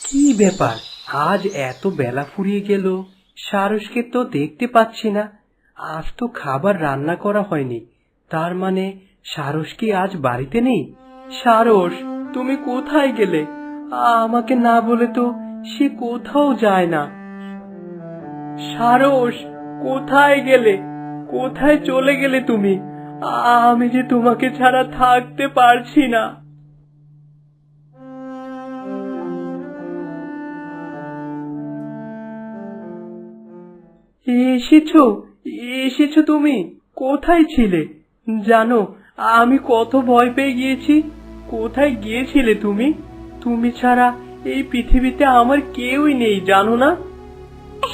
কি ব্যাপার, আজ এত বেলা ফুরিয়ে গেল, সারসকে তো দেখতে পাচ্ছি না। আজ তো খাবার রান্না করা হয়নি, তার মানে সারস কি আজ বাড়িতে নেই? সারস, তুমি কোথায় গেলে? আমাকে না বলে তো সে কোথাও যায় না। সারস, কোথায় গেলে? কোথায় চলে গেলে তুমি? আমি যে তোমাকে ছাড়া থাকতে পারছি না। এসেছো, এসেছো তুমি? কোথায় ছিলে? জানো, আমি কত ভয় পেয়ে গিয়েছি। কোথায় গিয়েছিলে তুমি? তুমি ছাড়া এই পৃথিবীতে আমার কেউই নেই, জানো না?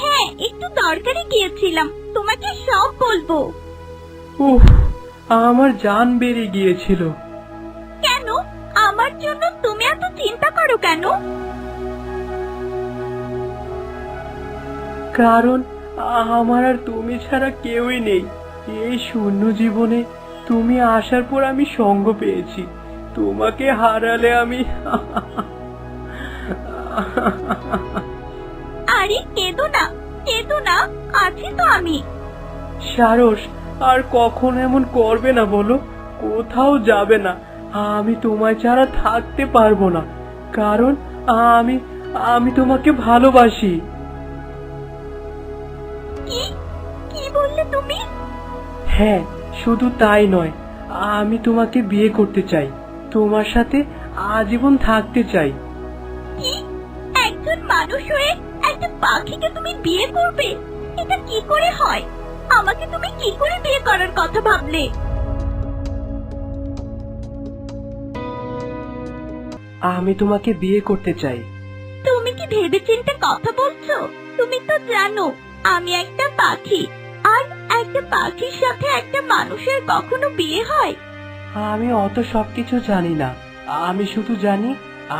হ্যাঁ, একটু দরকারে গিয়েছিলাম, তোমাকে সব বলবো। উফ, আমার জান বেরিয়ে গিয়েছিল। কেন? আমার জন্য তুমি এত চিন্তা করো কেন? কারণ আমার আর তুমি ছাড়া কেউই নেই। এই শূন্য জীবনে তুমি আসার পর আমি সঙ্গ পেয়েছি। তোমাকে হারালে আমি আরে কেঁদো না, কেঁদো না, আছি তো আমি। সারস, আর কখন এমন করবে না বলো? কোথাও যাবে না। আমি তোমায় ছাড়া থাকতে পারবো না, কারণ আমি আমি তোমাকে ভালোবাসি। কি কি বললে তুমি? হ্যাঁ, শুধু তাই নয়, আমি তোমাকে বিয়ে করতে চাই, তোমার সাথে আজীবন থাকতে চাই। কি? একজন মানুষ হয়ে একটা পাখিকে তুমি বিয়ে করবে? এটা কি করে হয়? আমাকে তুমি কি করে বিয়ে করার কথা ভাবলে? আমি তোমাকে বিয়ে করতে চাই। তুমি কি ভেবেচিন্তে কথা বলছো? তুমি তো জানো আমি একটা পাখি, আর একটা পাখির সাথে একটা মানুষের কখনো বিয়ে হয়? আমি অত সবকিছু জানি না। আমি শুধু জানি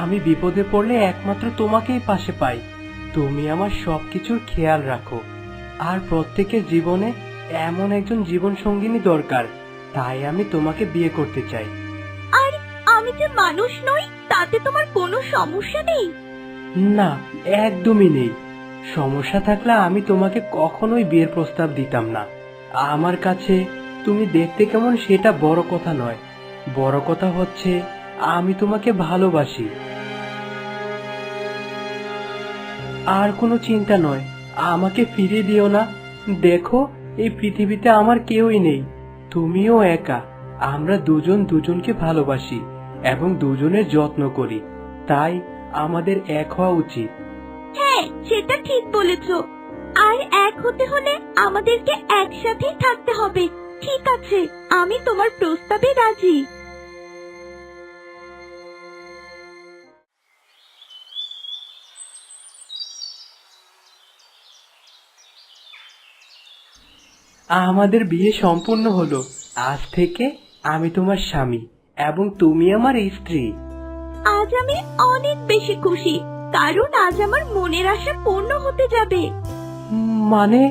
আমি বিপদে পড়লে একমাত্র তোমাকেই পাশে পাই। তুমি আমার সবকিছুর খেয়াল রাখো। আর প্রত্যেকের জীবনে এমন একজন জীবন সঙ্গিনী দরকার, তাই আমি তোমাকে বিয়ে করতে চাই। আর আমি যে মানুষ নই তাতে তোমার কোনো সমস্যা নেই? না, একদমই নেই। সমস্যা থাকলে আমি তোমাকে কখনোই বিয়ের প্রস্তাব দিতাম না। আমার কাছে তুমি দেখতে কেমন সেটা বড় কথা নয়, বড় কথা হচ্ছে আমি তোমাকে ভালোবাসি। আর কোনো চিন্তা নয়, আমাকে ফিরিয়ে দিও না। দেখো, এই পৃথিবীতে আমার কেউই নেই, তুমিও একা। আমরা দুজন দুজনকে ভালোবাসি এবং দুজনের যত্ন করি, তাই আমাদের এক হওয়া উচিত। হ্যাঁ, সেটা ঠিক বলেছো। আর এক হতে হলে আমাদেরকে একসাথেই থাকতে হবে। ঠিক আছে, আমি তোমার প্রস্তাবে রাজি। আমাদের বিয়ে সম্পূর্ণ হলো। আজ থেকে আমি তোমার স্বামী এবং তুমি আমার স্ত্রী। আজ আমি অনেক বেশি খুশি, কারণ আজ আমার মনের আশা পূর্ণ হতে যাবে। মানে?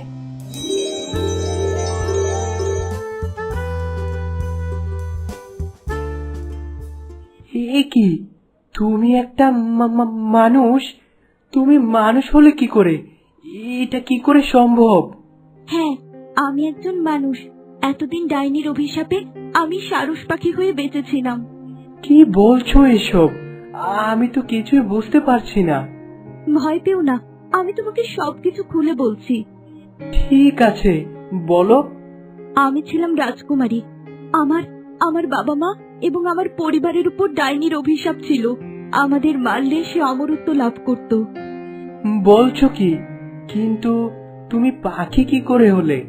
এ কি? তুমি একটা মানুষ? তুমি মানুষ হলে কি করে? এটা কি করে সম্ভব? হ্যাঁ, আমি একজন মানুষ। এতদিন ডাইনির অভিশাপে আমি সারস পাখি হয়ে বেঁচেছিলাম। কি বলছো এসব? আমি তো কিছুই বুঝতে পারছি না। ভয় পেও না, আমি তোমাকে সবকিছু খুলে বলছি। ঠিক আছে, বলো। আমি ছিলাম রাজকুমারী। আমার আমার বাবা মা এবং আমার পরিবারের উপর ডাইনির অভিশাপ ছিল। আমাদের মারলে সে অমরত্ব লাভ করত। বলছো কি? কিন্তু তুমি পাখি কি করে হলে?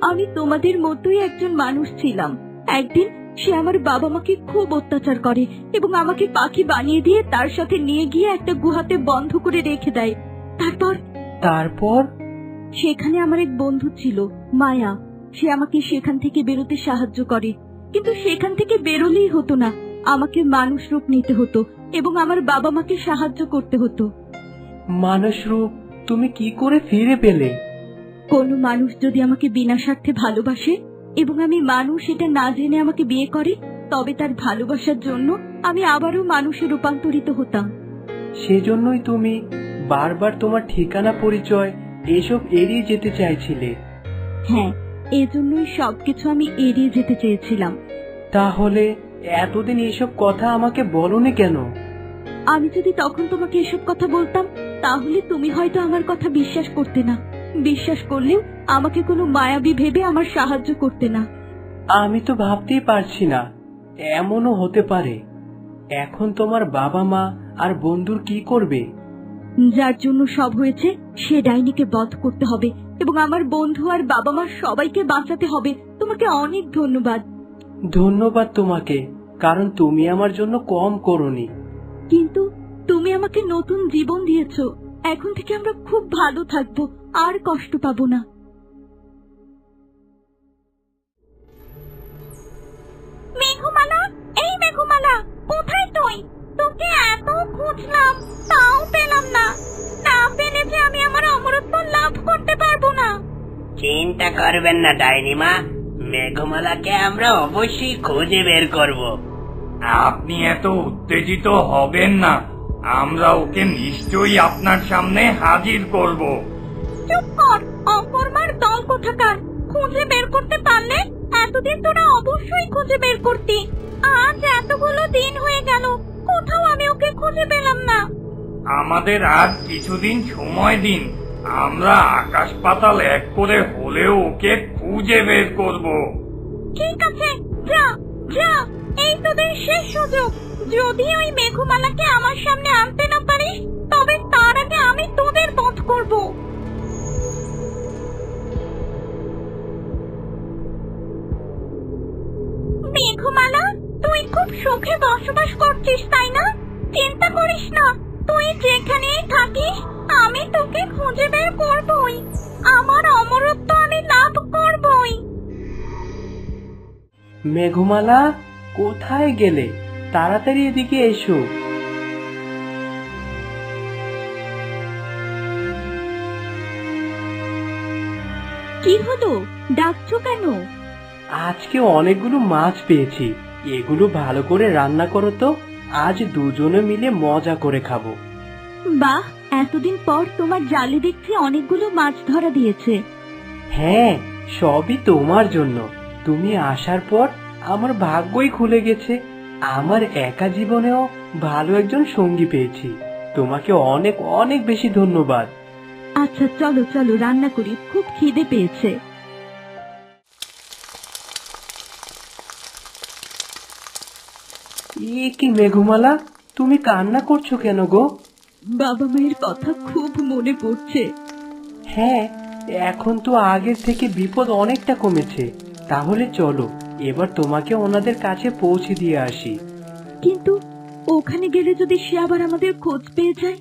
আমি তোমাদের মতোই একজন মানুষ ছিলাম। একদিন সে আমার বাবা মাকে খুব অত্যাচার করে এবং আমাকে পাখি বানিয়ে দিয়ে তার সাথে নিয়ে গিয়ে একটা গুহাতে বন্ধ করে রেখে দেয়। তারপর সেখানে আমার এক বন্ধু ছিল, মায়া। সে আমাকে সেখান থেকে বেরোতে সাহায্য করে, কিন্তু সেখান থেকে বেরোলেই হতো না। আমাকে মানুষ রূপ নিতে হতো এবং আমার বাবা মাকে সাহায্য করতে হতো। মানুষ রূপ তুমি কি করে ফিরে পেলে? কোনো মানুষ যদি আমাকে বিনা স্বার্থে ভালোবাসে এবং আমি মানুষ এটা না জেনে আমাকে বিয়ে করে, তবে তার ভালোবাসার জন্য আমি আবারও মানুষে রূপান্তরিত হতাম। সেজন্যই তুমি বারবার তোমার ঠিকানা, পরিচয় এসব এড়িয়ে যেতে চাইছিলে। হ্যাঁ, এজন্যই সবকিছু আমি এড়িয়ে যেতে চেয়েছিলাম। তাহলে এতদিন এসব কথা আমাকে বলনি কেন? আমি যদি তখন তোমাকে এসব কথা বলতাম, তাহলে তুমি হয়তো আমার কথা বিশ্বাস করতে না। বিশ্বাস করলেও আমাকে কোনো মায়াবী ভেবে আমার সাহায্য করতে না। আমি তো ভাবতেই পারছি না এমনও হতে পারে। এখন তোমার বাবা মা আর বন্ধুর কি করবে? যার জন্য সব হয়েছে সে ডাইনিকে বধ করতে হবে এবং আমার বন্ধু আর বাবা মা সবাইকে বাঁচাতে হবে। তোমাকে অনেক ধন্যবাদ। ধন্যবাদ তোমাকে, কারণ তুমি আমার জন্য কম করোনি। কিন্তু তুমি আমাকে নতুন জীবন দিয়েছো। এখন থেকে আমরা খুব ভালো থাকবো, আর কষ্ট পাবো না। মেঘমালা, এই মেঘমালা, কোথায় তুই? তোকে এত খুঁজলাম, তাও পেলাম না। না পেলে যে আমি আমার অমরত্ব লাভ করতে পারবো না। চিন্তা করবেন না ডাইনিমা, মেঘমালাকে আমরা অবশ্যই খুঁজে বের করব। আপনি এত উত্তেজিত হবেন না, আমরা ওকে নিশ্চয়ই আপনার সামনে হাজির করব। চুপ কর, অকর্মার দল কোথাকার। খুঁজে বের করতে পারলে এতদিন তোরা অবশ্যই খুঁজে বের করতি। আজ এতগুলো দিন হয়ে গেল, কোথাও আমি ওকে খুঁজে পেলাম না। আমাদের আর কিছুদিন সময় দিন, আমরা আকাশ পাতাল এক করে হলেও ওকে খুঁজে বের করব। ঠিক আছে, যা যা, এই তোদের শেষ সুযোগ। যদি ওই মেঘমালাকে আমার সামনে আনতে না পারিস, তবে তার আগে আমি তোদের বধ করব। মেঘমালা, তুই খুব সুখে বসবাস করছিস, তাই না? চিন্তা করিস না, তুই যেখানেই থাকিস আমি তোকে খুঁজে বের করবই। আমার অমরত্ব আমি লাভ করবই। মেঘমালা, কোথায় গেলে? তাড়াতাড়ি এদিকে এসো। কি হলো, ডাকছো কেন? আজকে অনেকগুলো মাছ পেয়েছি, এগুলো ভালো করে রান্না করো তো, আজ দুজনে মিলে মজা করে খাবো। বাহ, এতদিন পর তোমার জালে দেখছি অনেকগুলো মাছ ধরা দিয়েছে। হ্যাঁ, সবই তোমার জন্য। তুমি আসার পর আমার ভাগ্যই খুলে গেছে। আমার একা জীবনেও ভালো একজন সঙ্গী পেয়েছি। তোমাকে অনেক অনেক বেশি ধন্যবাদ। আচ্ছা চলো চলো রান্না করি, খুব খিদে পেয়েছে। এ কি মেঘমালা, তুমি কান্না করছো কেন গো? বাবা মায়ের কথা খুব মনে পড়ছে। হ্যাঁ, এখন তো আগের থেকে বিপদ অনেকটা কমেছে। তাহলে চলো এবার তোমাকে ওনাদের কাছে পৌঁছে দিয়ে আসি। কিন্তু ওখানে গেলে যদি সে আবার আমাদের খোঁজ পেয়ে যায়?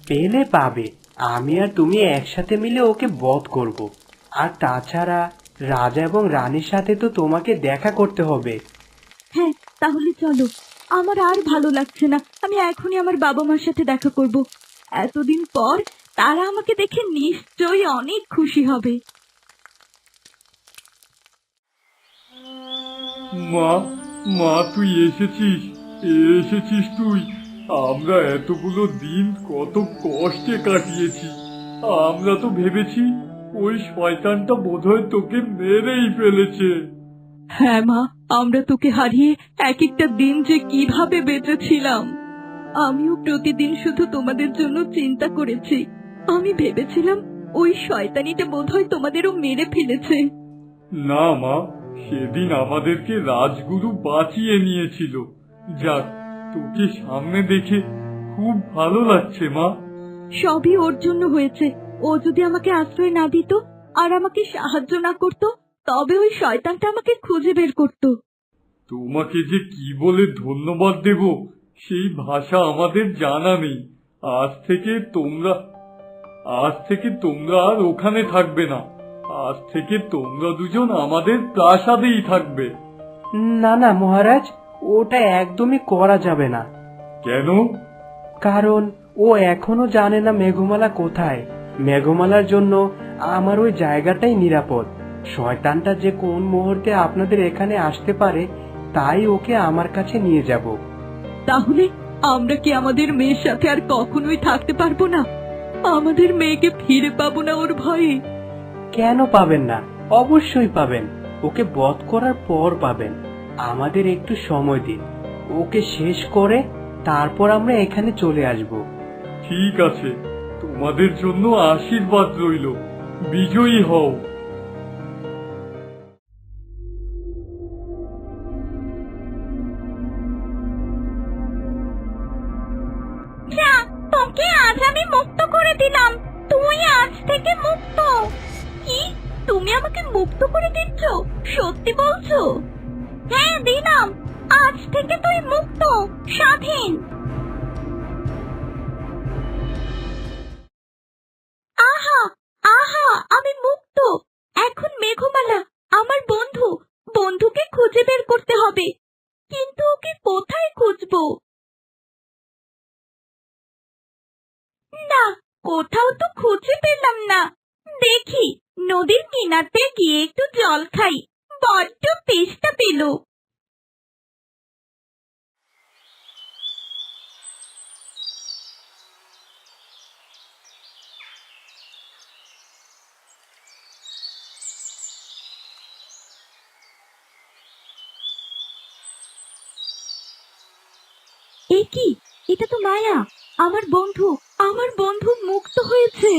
পেলে পাবে, আমি আর তুমি একসাথে মিলে ওকে বধ করব। আর তাছাড়া রাজা এবং রানীর সাথে তো তোমাকে দেখা করতে হবে। হ্যাঁ, তাহলে চলো। আমার আর ভালো লাগছে না, আমি এখনই আমার বাবা মার সাথে দেখা করব। এতদিন পর তারা আমাকে দেখে নিশ্চয়ই অনেক খুশি হবে। মা, মা তুই এসেছিস, এসেছিস তুই। আমরা এতগুলো দিন কত কষ্টে কাটিয়েছি। আমরা তো ভেবেছি ওই শয়তানটা বোধহয় তোকে মেরেই ফেলেছে। হ্যাঁ মা, আমরা তোকে হারিয়ে এক একটা দিন যে কিভাবে বেঁচেছিলাম। আমিও প্রতিদিন শুধু তোমাদের জন্য চিন্তা করেছি। আমি ভেবেছিলাম ওই শয়তানিটা বোধহয় তোমাদেরও মেরে ফেলেছে। না মা, সেদিন আমাদেরকে রাজগুরু বাঁচিয়ে নিয়েছিল। যাক, তোকে সামনে দেখে খুব ভালো লাগছে মা। সবই ওর জন্য হয়েছে। ও যদি আমাকে আশ্রয় না দিত আর আমাকে সাহায্য না করত, তবে ওই শয়তানটা আমাকে খুঁজে বের করত। তোমাকে যে কি বলে ধন্যবাদ দেব সেই ভাষা আমাদের জানা নেই। আজ থেকে তোমরা আর ওখানে থাকবে না। আজ থেকে তোমরা দুজন আমাদের প্রাসাদেই থাকবে। না না মহারাজ, ওটা একদমই করা যাবে না। কেন? কারণ ও এখনো জানে না মেঘমালা কোথায়। মেঘমালার জন্য আমার ওই জায়গাটাই নিরাপদ। শয়তানটা যে কোন মুহূর্তে আপনাদের এখানে আসতে পারে, তাই ওকে আমার কাছে নিয়ে যাব। তাহলে আমরা কি আমাদের মেয়ের সাথে আর কখনোই থাকতে পারবো না? আমাদের মেয়েকে ফিরে পাবো না ওর ভয়ে? কেন পাবেন না? অবশ্যই পাবেন। ওকে বধ করার পর পাবেন। আমাদের একটু সময় দিন, ওকে শেষ করে তারপর আমরা এখানে চলে আসব। ঠিক আছে, তোমাদের জন্য আশীর্বাদ রইল। বিজয়ী হও। তোকে আজ আমি মুক্ত করে দিলাম। তুই আজ থেকে মুক্ত। কি? তুমি আমাকে মুক্ত করে দিচ্ছ? সত্যি বলছো? হ্যাঁ দিলাম। আজ থেকে তুই মুক্ত, স্বাধীন। আহা আহা, আমি মুক্ত। এখন মেঘমালা আমার বন্ধুকে খুঁজে বের করতে হবে। কিন্তু ওকে কোথায় খুঁজবো? না, কোথাও তো খুঁজে পেলাম না। দেখি নদীর কিনারতে গিয়ে একটু জল খাই, বড্ড তেষ্টা পেল। এ কি? এটা তো মায়া, আমার বন্ধু মুক্ত হয়েছে।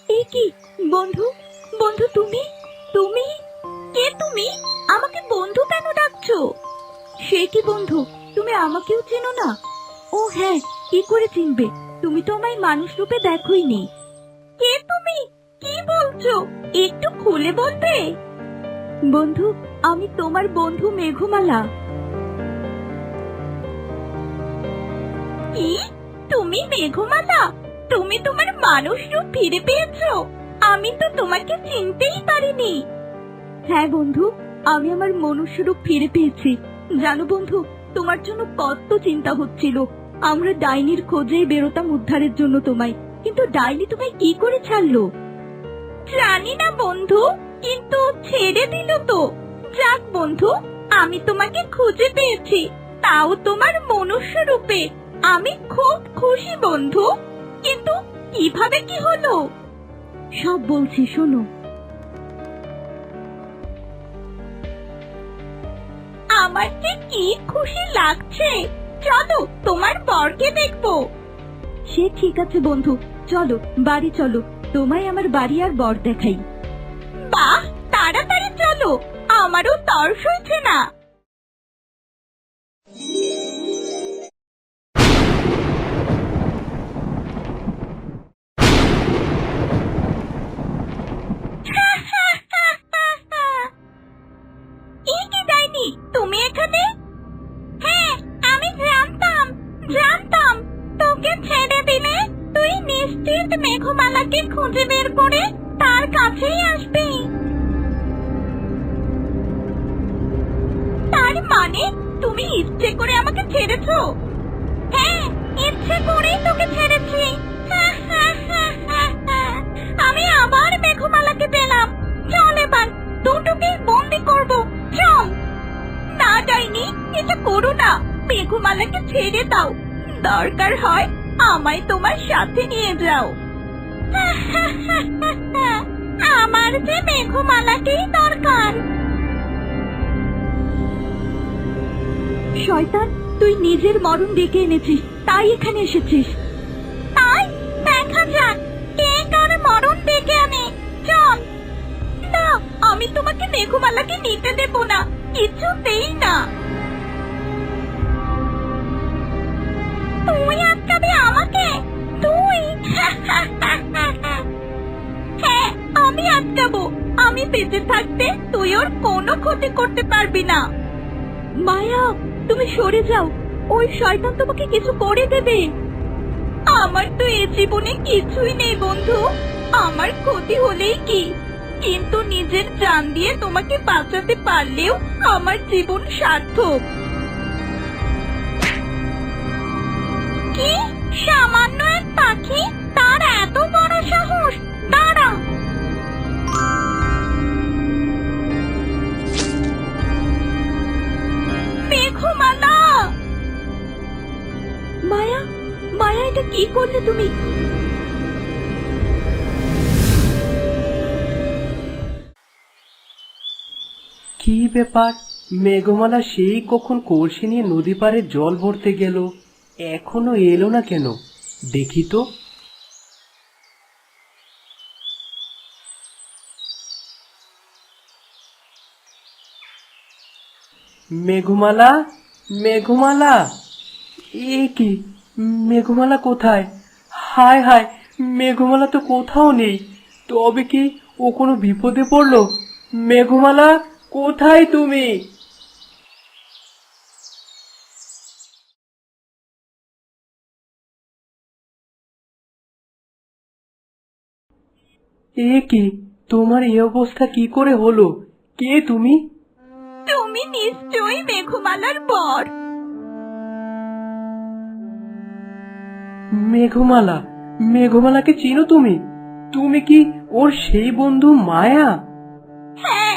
এ কি? বন্ধু, তুমি তুমি কে? তুমি আমাকে বন্ধু কেন ডাকছো? সে কি বন্ধু, তুমি আমাকেও চেনো না? ও হ্যাঁ, কি করে চিনবে? তুমি তো আমায় মানুষ রূপে দেখোইনি। কে তুমি? কি বলছো? একটু খুলে বলবে? বন্ধু, আমি তোমার বন্ধু মেঘমালা। কি তুমি মেঘমালা? তুমি তোমার মানুষ রূপ ফিরে পেয়েছো? আমি তো তোমাকে চিনতেই পারিনি। হ্যাঁ বন্ধু, আমি আমার মনুষ্য রূপ ফিরে পেয়েছি। জানো বন্ধু, তোমার জন্য কত চিন্তা হচ্ছিল। আমরা ডাইনির খোঁজে বেরোতাম উদ্ধারের জন্য তোমায়, কিন্তু ডাইনি তোমায় কি করে ছাড়লো জানি না বন্ধু, কিন্তু ছেড়ে দিল তো। যাক বন্ধু, আমি তোমাকে খুঁজে পেয়েছি, তাও তোমার মনুষ্য রূপে। আমি খুব খুশি বন্ধু, কিন্তু কিভাবে কি হলো সব বলছি শোনো। আমার যে কি খুশি লাগছে, চলো তোমার বরকে দেখবো। সে ঠিক আছে বন্ধু, চলো বাড়ি চলো, তোমায় আমার বাড়ি আর বর দেখাই। বাহ, তাড়াতাড়ি চলো, আমারও তর সইছে না। তুমি এখানে? হ্যাঁ, আমি জানতাম তোকে ছেড়ে দিলে তুই নিশ্চিত মেঘমালাকে খুঁজে বের করে তার কাছেই আসবি। তার মানে তুমি ইচ্ছে করে আমাকে ছেড়েছো? হ্যাঁ, ইচ্ছে করেই তোকে ছেড়েছি। আমি আবার মেঘমালাকে পেলাম। চল এবার দুটোকে বন্দি করবো, চল। না ডাইনি, এটা করো না, মেঘমালাকে ছেড়ে দাও। দরকার হয় আমায় তোমার সাথে নিয়ে যাও। আমার যে মেঘমালাকেই দরকার। শয়তান, তুই নিজের মরণ ডেকে এনেছিস, তাই এখানে এসেছিস। তাই দেখা যাক কে কার মরণ ডেকে আনে। চল। না, আমি তোমাকে মেঘমালাকে নিতে দেব না, কিছুতেই না। তুই আটকাবি আমাকে? তুই? হ্যাঁ, আমি আটকাবো। আমি বেঁচে থাকতে তুই ওর কোনো ক্ষতি করতে পারবি না। মায়া, তুমি সরে যাও, ওই শয়তান তোমাকে কিছু করে দেবে। আমার তো এ জীবনে কিছুই নেই বন্ধু, আমার ক্ষতি হলেই কি, কিন্তু নিজের জান দিয়ে তোমাকে বাঁচাতে পারলেও আমার জীবন সার্থক। কি সামান্য এক পাখি, তার এত বড় সাহস! দাঁড়া। মেঘমালা! মায়া, মায়া, এটা কি করলে তুমি? কি ব্যাপার, মেঘমালা সেই কখন কলসি নিয়ে নদী পাড়ে জল ভরতে গেল, এখনো এলো না কেন? দেখি তো। মেঘমালা, মেঘমালা, এ কি, মেঘমালা কোথায়? হায় হায়, মেঘমালা তো কোথাও নেই। তবে কি ও কোনো বিপদে পড়লো? মেঘমালা, কোথায় তুমি? এ কি, তোমার এই অবস্থা কি করে হলো? কে তুমি? তুমি নিশ্চয়ই মেঘমালার বর। মেঘমালা, মেঘমালাকে চিনো তুমি? তুমি কি ওর সেই বন্ধু মায়া? হ্যাঁ,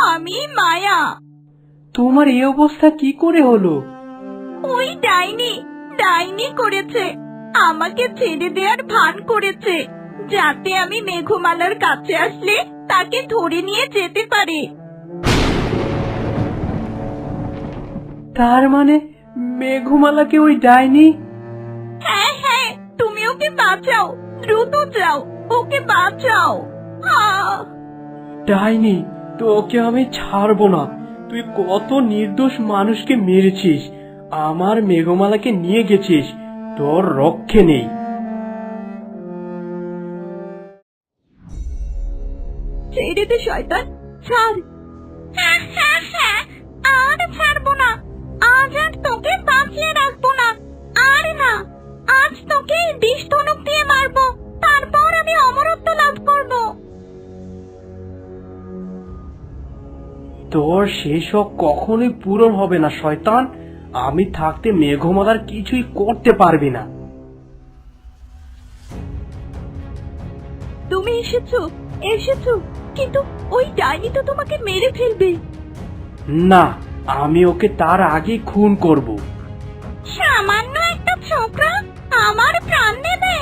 আমি মায়া। তোমার এই অবস্থা কি করে হলো? ওই ডাইনি করেছে, আমাকে ছেড়ে দেওয়ার ভান করেছে, যাতে আমি মেঘমালার কাছে আসলে তাকে ধরে নিয়ে যেতে পারে। তার মানে মেঘমালাকে ওই ডাইনি? হ্যাঁ হ্যাঁ, তুমি ওকে বাঁচাও, দ্রুত যাও, ওকে বাঁচাও। ডাইনি, তোকে আমি ছাড়বো না। তুই কত নির্দোষ মানুষকে মেরেছিস, আমার মেঘমালাকে নিয়ে গেছিস, তোর রক্ষে নেই। ছেড়ে দে শয়তান, ছাড়। আর ছাড়বো না, আজ আর তোকে বাঁচিয়ে রাখবো না। আর না, আজ তোকে বিষ ধনুক দিয়ে মারবো, তারপর আমি অমরত্ব লাভ করব। তোর সেই শখ কখনোই পূরণ হবে না শয়তান। আমি থাকতে মেঘমালার কিছুই করতে পারবি না। তুমি এসেছো, কিন্তু ওই ডাইনি তো তোমাকে মেরে ফেলবে। না, আমি ওকে তার আগে খুন করব। সামান্য একটা ছোকরা আমার প্রাণ নেবে?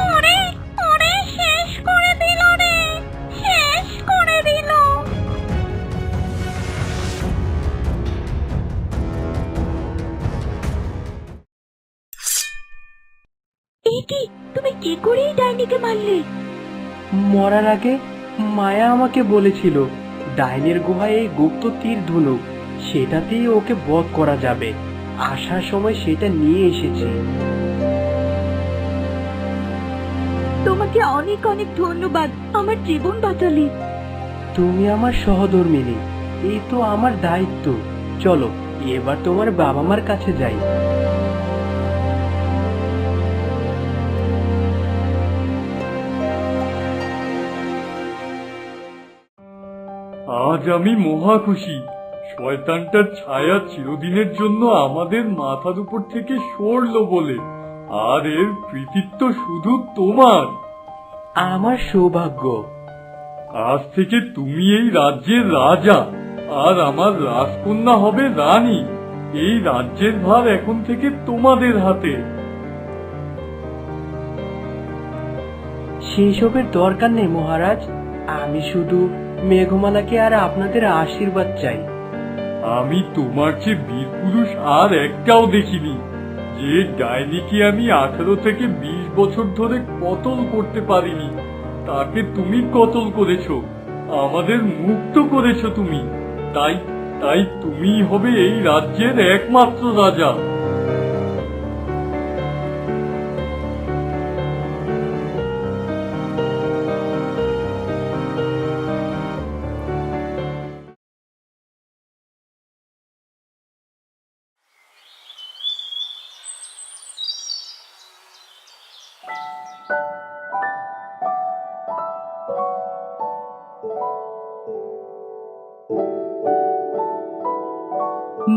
ওরে ওরে, শেষ করে দিল রে, শেষ করে দিল। এই কি, তুমি কি করে এই ডাইনিকে মারলে? মরার আগে মায়া আমাকে বলেছিল ডাইনের গুহায় এই গুপ্ত তীর ধনুক, সেটাতেই ওকে বধ করা যাবে। আসার সময় সেটা নিয়ে এসেছি। তোমাকে অনেক অনেক ধন্যবাদ, আমার জীবন বাঁচালে। তুমি আমার সহধর্মিণী, এই তো আমার দায়িত্ব। চলো এবার তোমার বাবা মার কাছে যাই। আজ আমি মহা খুশি। শয়তানটার ছায়া চিরদিনের জন্য আমাদের মাথার উপর থেকে সরলো বলে। আর এর কৃতিত্ব শুধু তোমার। আমার সৌভাগ্য। আজ থেকে তুমি এই রাজ্যের রাজা, আর আমার রাজকন্যা হবে রানী। এই রাজ্যের ভার এখন থেকে তোমাদের হাতে। সেসবের দরকার নেই মহারাজ, আমি শুধু মেঘমালাকে আর আপনাদের আশীর্বাদ চাই। আমি তোমার চেয়ে বীর পুরুষ আর একটাও দেখিনি। যে ডাইনিকে আমি 18 থেকে 20 বছর ধরে কতল করতে পারিনি, তাকে তুমি কতল করেছো, আমাদের মুক্ত করেছো তুমি। তাই তাই তুমি হবে এই রাজ্যের একমাত্র রাজা।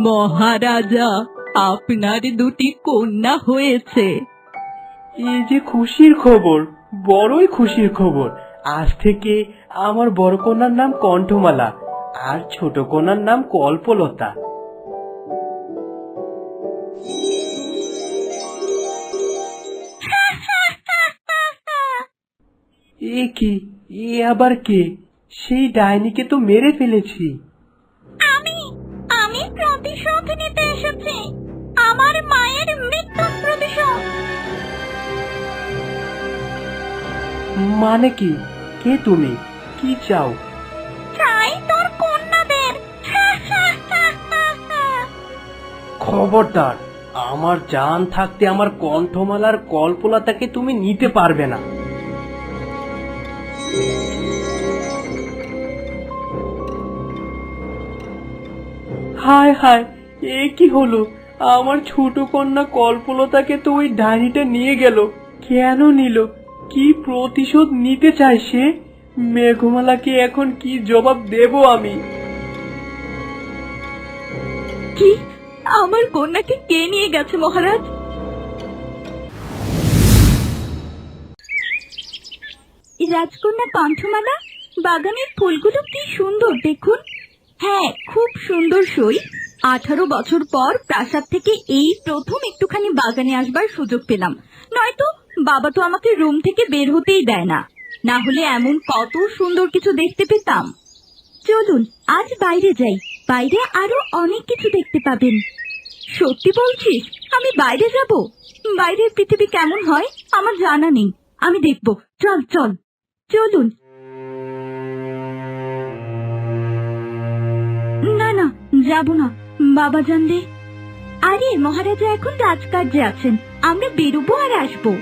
মহারাজা, আপনার দুটি কন্যা হয়েছে। এই যে খুশির খবর, বড়ই খুশির খবর। আজ থেকে আমার বড় কন্যার নাম কণ্ঠমালা, আর ছোট কন্যার নাম কল্পলতা। এ কি, এ আবার কে? সেই ডাইনিকে তো মেরে ফেলেছি। আমি আমি প্রতিশোধ নিতে এসেছি, আমার মায়ের মৃত্যুর প্রতিশোধ। মানে কি? কে তুমি? কি চাও? চাই তোর কন্যাদের। খবরদার, আমার জান থাকতে আমার কণ্ঠমালার কল্পলতাকে তুমি নিতে পারবে না। হায় হায়, এ কি হলো? আমার ছোট কন্যা কল্পলতাকে তো ওই ডাইনিটা নিয়ে গেল। কেন নিল? কি প্রতিশোধ নিতে চায় সে? মেঘমালাকে এখন কি জবাব দেব আমি? কি, আমার কন্যাকে কে নিয়ে গেছে মহারাজ? রাজকন্যা কণ্ঠমালা, বাগানের ফুলগুলো কি সুন্দর দেখুন। হ্যাঁ, খুব সুন্দর সই। 18 বছর পর প্রাসাদ থেকে এই প্রথম একটুখানি বাগানে আসবার সুযোগ পেলাম। নয়তো বাবা তো আমাকে রুম থেকে বের হতেই দেয় না, না হলে এমন কত সুন্দর কিছু দেখতে পেতাম। চলুন আজ বাইরে যাই, বাইরে আরো অনেক কিছু দেখতে পাবেন। সত্যি বলছিস? আমি বাইরে যাব? বাইরের পৃথিবী কেমন হয় আমার জানা নেই, আমি দেখব। চল চল চলুন। না না, যাব না, বাবা জানলে। আরে মহারাজা এখন রাজকার্যে আছেন, আমরা বেরোবো আর আসবো।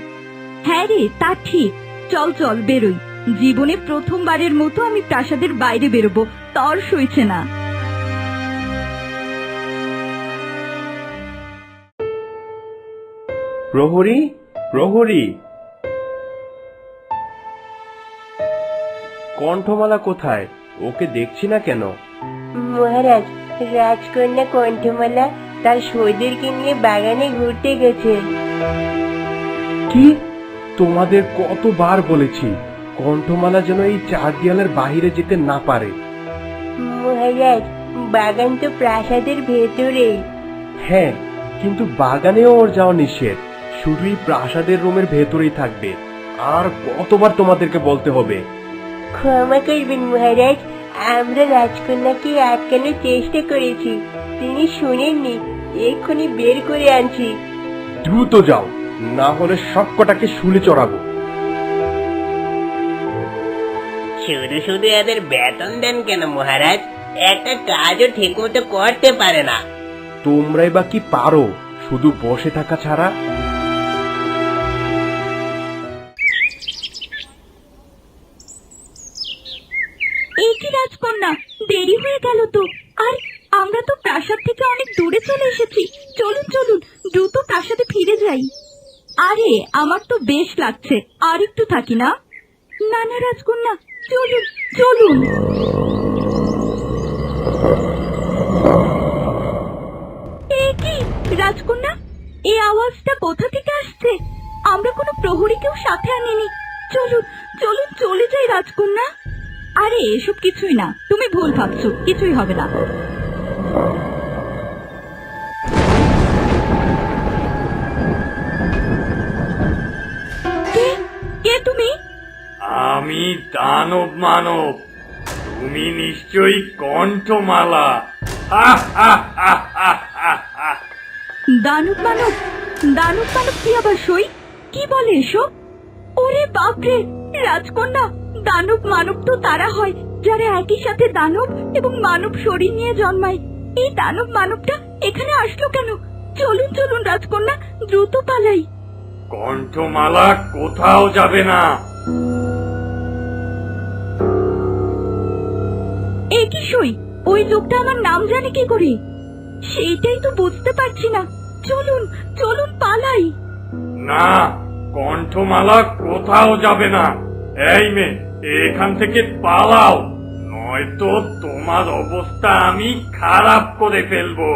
হ্যাঁ রে, তা ঠিক। চল চল বেরোই। জীবনে প্রথমবারের মতো আমি প্রাসাদের বাইরে বেরোবো, তর সইছে না। প্রহরী, প্রহরী। কণ্ঠমালা কোথায়? ওকে দেখছি না কেন? মহারাজ, রাজকন্যা কণ্ঠমালা তার সৈদেরকে নিয়ে বাগানে ঘুরতে গেছে। কি? তোমাদের কতবার বলেছি কণ্ঠমালা যেন এই চার দেয়ালের বাহিরে যেতে না পারে। মহারাজ, বাগান তো প্রাসাদের ভেতরে। হ্যাঁ, কিন্তু বাগানেও ওর যাওয়া নিষেধ। শুধু এই প্রাসাদের রুমের ভেতরেই থাকবে। আর কতবার তোমাদেরকে বলতে হবে? ক্ষমা করবেন মহারাজ, আমরা রাজকন্যাকে আটকানোর চেষ্টা করেছি, তিনি শুনেননি। এক্ষুনি বের করে আনছি। দ্রুত যাও, না হলে সবকটাকে শুলে চড়াবো। শুধু শুধু এদের বেতন দেন কেন মহারাজ? একটা কাজও ঠিক মতো করতে পারে না। তোমরাই বা কি পারো শুধু বসে থাকা ছাড়া? এই কি রাজকন্যা, দেরি হয়ে গেল তো। আর আমরা তো প্রাসাদ থেকে অনেক দূরে চলে এসেছি। চলুন চলুন, দ্রুত প্রাসাদে ফিরে যাই। আরে আমার তো বেশ লাগছে, আর একটু থাকি না। না না রাজকন্যা, চলুন চলুন। এ কি রাজকন্যা, এই আওয়াজটা কোথা থেকে আসছে? আমরা কোনো প্রহরীকেও সাথে আনিনি। চলুন চলুন চলে যাই রাজকন্যা। আরে এসব কিছুই না, তুমি ভুল ভাবছো, কিছুই হবে না। কে কে তুমি? আমি দানব মানব। তুমি নিশ্চয়ই কণ্ঠমালা। দানব মানব? দানব মানব কি আবার সই? কি বলে এসব? ওরে বাপরে রাজকন্যা, দানব মানব তো তারা হয় যারা একই সাথে দানব এবং মানব শরীর নিয়ে জন্মায়। এই দানব মানবটা এখানে আসলো কেন? চলুন চলুন রাজকন্যা, দ্রুত পালাই। কণ্ঠমালা কোথাও যাবে না। এ কি সই? ওই লোকটা আমার নাম জানে কি করে? সেইটাই তো বুঝতে পারছি না। চলুন চলুন পালাই। না, কণ্ঠমালা কোথাও যাবে না। এই মেয়ে, এখান থেকে পালাও, নয়তো তোমার অবস্থা আমি খারাপ করে ফেলবো।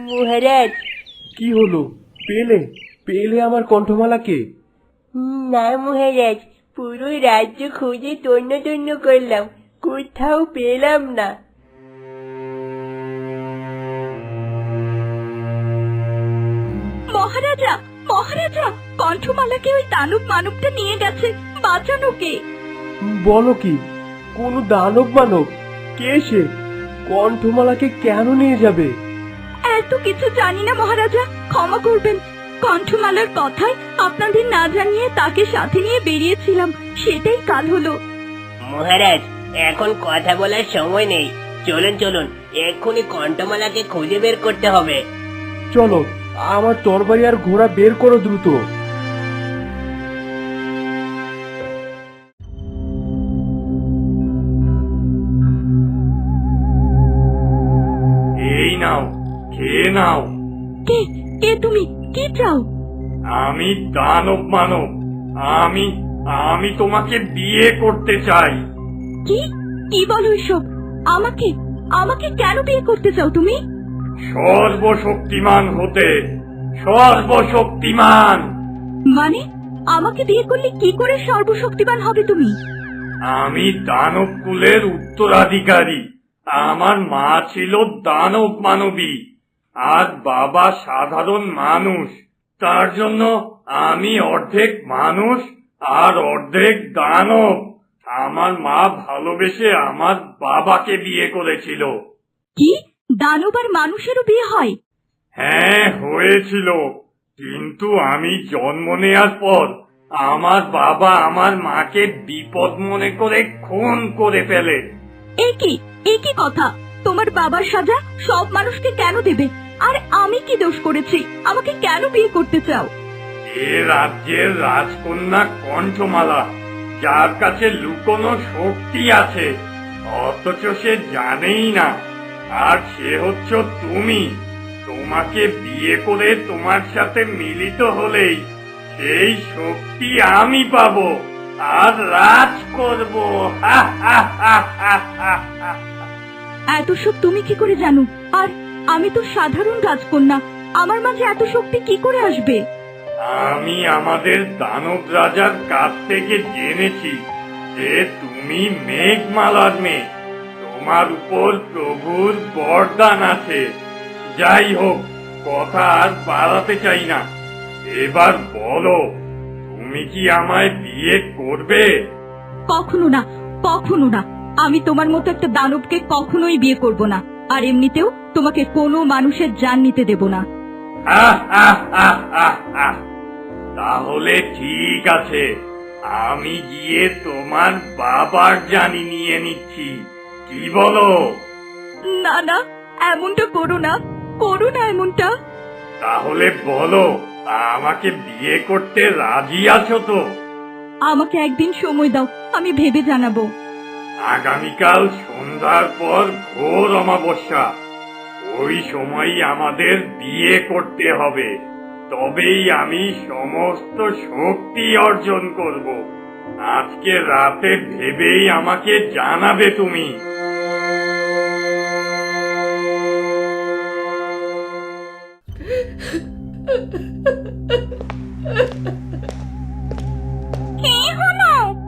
মহারাজ, কি হলো? পেলে পেলে আমার কণ্ঠমালাকে? না মহারাজ, পুরো রাজ্য খুঁজে তন্ন তন্ন করলাম, কোথাও পেলাম না। মহারাজা মহারাজা, কণ্ঠমালাকে ওই দানব মানবটা নিয়ে গেছে, বাঁচানোকে। বলো কি? কোন দানব মানব? কে সে? কণ্ঠমালাকে কেন নিয়ে যাবে? এত কিছু জানি না মহারাজা, ক্ষমা করবেন। কণ্ঠমালার কথায় আপনাদের না জানিয়ে তাকে সাথে নিয়ে বেরিয়েছিলাম, সেটাই কাল হলো। মহারাজ, এখন কথা বলার সময় নেই। চলুন চলুন, এক্ষুনি কণ্ঠমালাকে খুঁজে বের করতে হবে। চলো, আমার তরবারি আর ঘোড়া বের করো দ্রুত। এই নাও, খেয়ে নাও। কে কে তুমি? কি চাও? আমি দানব মানব। আমি আমি তোমাকে বিয়ে করতে চাই। কি কি বলো এসব? আমাকে আমাকে কেন বিয়ে করতে চাও তুমি? সর্বশক্তিমান হতে। সর্বশক্তিমান মানে আমাকে বিয়ে করলে কি করে সর্বশক্তিমান হবে তুমি? আমি দানব কুলের উত্তরাধিকারী। আমার মা ছিল দানব মানবী আর বাবা সাধারণ মানুষ। তার জন্য আমি অর্ধেক মানুষ আর অর্ধেক দানব। আমার মা ভালোবেসে আমার বাবাকে বিয়ে করেছিল। কি দানব আর মানুষেরও বিয়ে হয়? হ্যাঁ, হয়েছিল। কিন্তু আমি জন্ম নেয়ার পর আমার বাবা আমার মাকে বিপদ মনে করে খুন করে ফেলে। এ কি কথা? তোমার বাবার সাজা সব মানুষকে কেন দেবে? আর আমি কি দোষ করেছি? আমাকে কেন বিয়ে করতে চাও? এ রাজ্যের রাজকন্যা কণ্ঠমালা যার কাছে লুকোনো শক্তি আছে, অথচ সে জানেই না, আর সে হচ্ছ তুমি। তোমাকে বিয়ে করে তোমার সাথে মিলিত হলেই সেই শক্তি আমি পাবো আর রাজ করব। এত সব তুমি কি করে জানো? আর আমি তো সাধারণ রাজকন্যা, আমার মাঝে এত শক্তি কি করে আসবে? আমি আমাদের দানব রাজার কাছ থেকে জেনেছি যে তুমি মেঘমালার মেয়ে, তোমার উপর প্রভুর বরদান আছে। যাই হোক, কথা আর বাড়াতে চাই না, এবার বলো, তুমি কি আমায় বিয়ে করবে? কখনো না, কখনো না। আমি তোমার মতো একটা দানবকে কখনোই বিয়ে করব না, আর এমনিতেও তোমাকে কোনো মানুষের জান নিতে দেব না। তাহলে ঠিক আছে, আমি গিয়ে তোমার বাবার জানি নিয়ে নিচ্ছি, কি বলো? না না, এমনটা করো না, করো না এমনটা। তাহলে বলো, আমাকে বিয়ে করতে রাজি আছো তো? আমাকে একদিন সময় দাও, আমি ভেবে জানাবো। আগামীকাল সন্ধ্যার পর ঘোর অমাবস্যা, ওই সময়ই আমাদের বিয়ে করতে হবে, তবেই আমি সমস্ত শক্তি অর্জন করব। আজকে রাতে ভেবেই আমাকে জানাবে তুমি।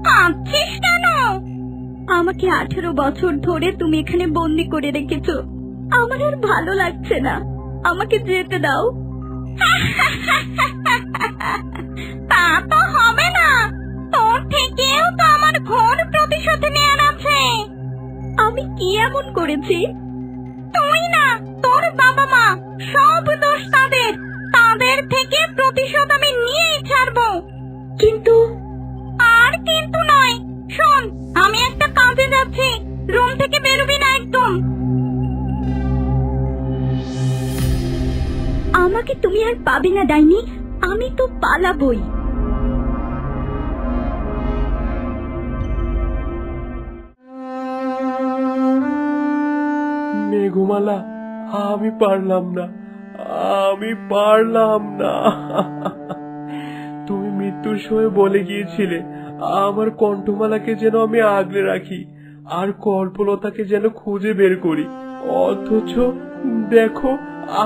কাঁদছিস কেন? আমাকে 18 বছর ধরে তুমি এখানে বন্দি করে রেখেছো, আমার আর ভালো লাগছে না, আমাকে যেতে দাও। তা তো হবে না, তোর থেকেও তো আমার ঘোর প্রতিশোধ নেওয়ার আছে। আমি কি এমন করেছি? তুই না, তোর বাবা মা, সব দোষ তাদের, তাদের থেকে প্রতিশোধ আমি নিয়েই ছাড়বো। কিন্তু আর কিন্তু নয়, শোন, আমি একটা কাজে যাচ্ছি, রুম থেকে বেরোবি না একদম। আমাকে তুমি আর পাবে না ডাইনি, আমি তো পালাবই। মেঘমালা, আমি পারলাম না, আমি পারলাম না। তুমি মৃত্যুর সময় বলে গিয়েছিলে আমার কণ্ঠমালাকে যেন আমি আগলে রাখি আর কল্পলতাকে যেন খুঁজে বের করি, অথচ দেখো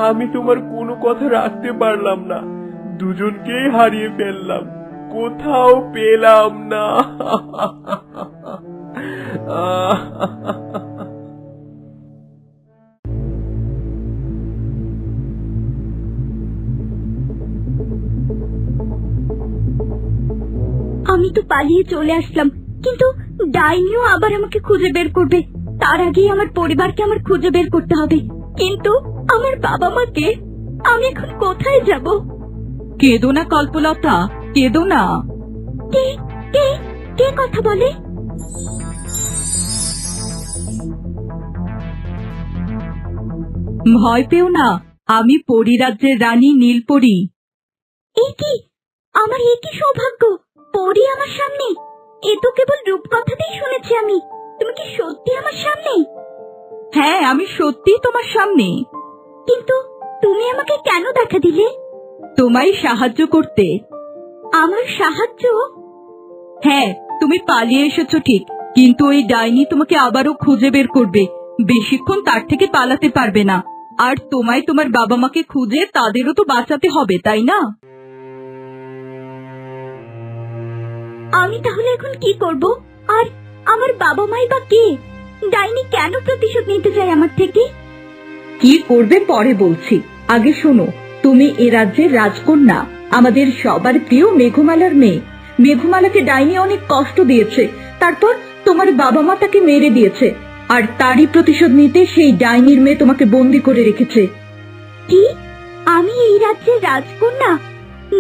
আমি তোমার কোনো কথা রাখতে পারলাম না, দুজনকেই হারিয়ে ফেললাম, কোথাও পেলাম না। আমি তো পালিয়ে চলে আসলাম, কিন্তু ডাইনিও আবার আমাকে খুঁজে বের করবে, তার আগেই আমার পরিবারকে আমার খুঁজে বের করতে হবে। কিন্তু আমার বাবা মাকে আমি এখন কোথায় যাব? কেঁদো না কল্পলতা, কেঁদো না। কে কে কে কথা বলে? ভয় পেও না, আমি পরিরাজ্যের রানী নীলপরি। এ কি আমার, এ কি সৌভাগ্য, পরি আমার সামনে! এ তো কেবল রূপকথাতেই শুনেছি আমি, তুমি কি সত্যি আমার সামনে? হ্যাঁ, আমি সত্যি তোমার সামনে। কিন্তু তুমি আমাকে কেন দেখা দিলে? তোমায় সাহায্য করতে। আমার সাহায্য? হ্যাঁ, তুমি পালিয়ে এসেছো ঠিক, কিন্তু ওই ডাইনি তোমাকে আবারও খুঁজে বের করবে, বেশিক্ষণ তার থেকে পালাতে পারবে না। আর তোমায় তোমার বাবা মাকে খুঁজে তাদেরও তো বাঁচাতে হবে, তাই না? আমি তাহলে এখন কি করব? আর আমার বাবা মাই বা কে? ডাইনি কেন প্রতিশোধ নিতে চায় আমার থেকে? কি করবে পরে বলছি, আগে শোনো, তুমি এ রাজ্যের রাজকন্যা, আমাদের সবার প্রিয় মেঘমালার মেয়ে। মেঘমালাকে ডাইনি অনেক কষ্ট দিয়েছে, তারপর তোমার বাবা মা তাকে মেরে দিয়েছে, আর তারই প্রতিশোধ নিতে সেই ডাইনির মেয়ে তোমাকে বন্দি করে রেখেছে। কি? আমি এই রাজ্যের রাজকন্যা?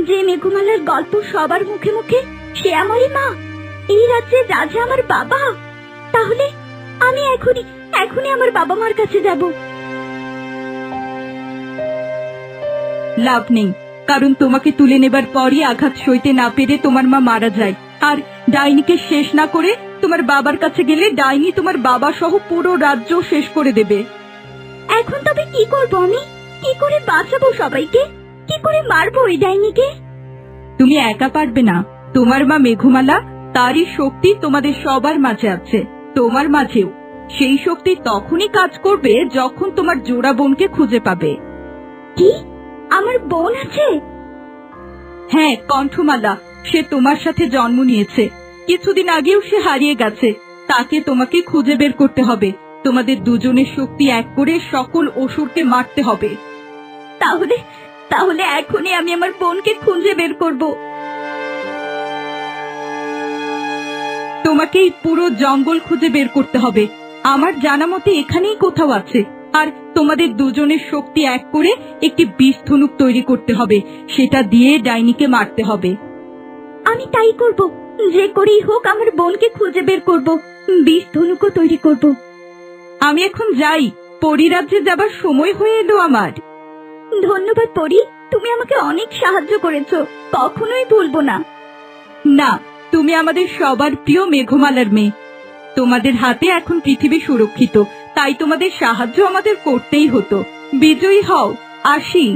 যে মেঘমালার গল্প সবার মুখে মুখে, সে আমারই মা? এই রাজ্যের রাজা আমার বাবা? তাহলে আমি এখনই আমার বাবা মার কাছে যাব। লাভ নেই, কারণ তোমাকে তুলে নেবার পরই আঘাত সইতে না পেরে তোমার মা মারা যায়, আর ডাইনিকে শেষ না করে তোমার বাবার কাছে গেলে ডাইনি তোমার বাবা সহ পুরো রাজ্য শেষ করে দেবে। এখন তবে কি করব আমি? কি করে বাঁচাবো সবাইকে? কি করে মারবো এই ডাইনিকে? তুমি একা পারবে না, তোমার মা মেঘমালা, তারই শক্তি তোমাদের সবার মাঝে আছে, তোমার মাঝেও। সেই শক্তি তখনই কাজ করবে যখন তোমার জোড়া বোনকে খুঁজে পাবে। কি? আমার বোন আছে? হ্যাঁ, কণ্ঠমালা। সে তোমার সাথে জন্ম নিয়েছে, কিছুদিন আগেও সে হারিয়ে গেছে। তাকে তোমাকে খুঁজে বের করতে হবে। তোমাদের দুজনের শক্তি এক করে সকল অসুরকে মারতে হবে। তাহলে তাহলে এখনই আমি আমার বোনকে খুঁজে বের করব। তোমাকে এই পুরো জঙ্গল খুঁজে বের করতে হবে। আমার জানা মতে এখানেই কোথাও আছে। আর তোমাদের দুজনের শক্তি এক করে একটি বিষ ধনুক তৈরি করতে হবে, সেটা দিয়ে ডাইনিকে মারতে হবে। আমি তাই করব, যে করেই হোক আমার বোনকে খুঁজে বের করব, বিষ ধনুকও তৈরি করব। আমি এখন যাই, পরিরাজ্যে যাবার সময় হয়ে এলো আমার। ধন্যবাদ পরি, তুমি আমাকে অনেক সাহায্য করেছো, কখনোই ভুলবো না। না, তুমি আমাদের সবার প্রিয় মেঘমালার মেয়ে। তোমাদের হাতে এখন পৃথিবী সুরক্ষিত, তাই তোমাদের সাহায্য আমাদের করতেই হতো। বিজয়ী হও, আসি।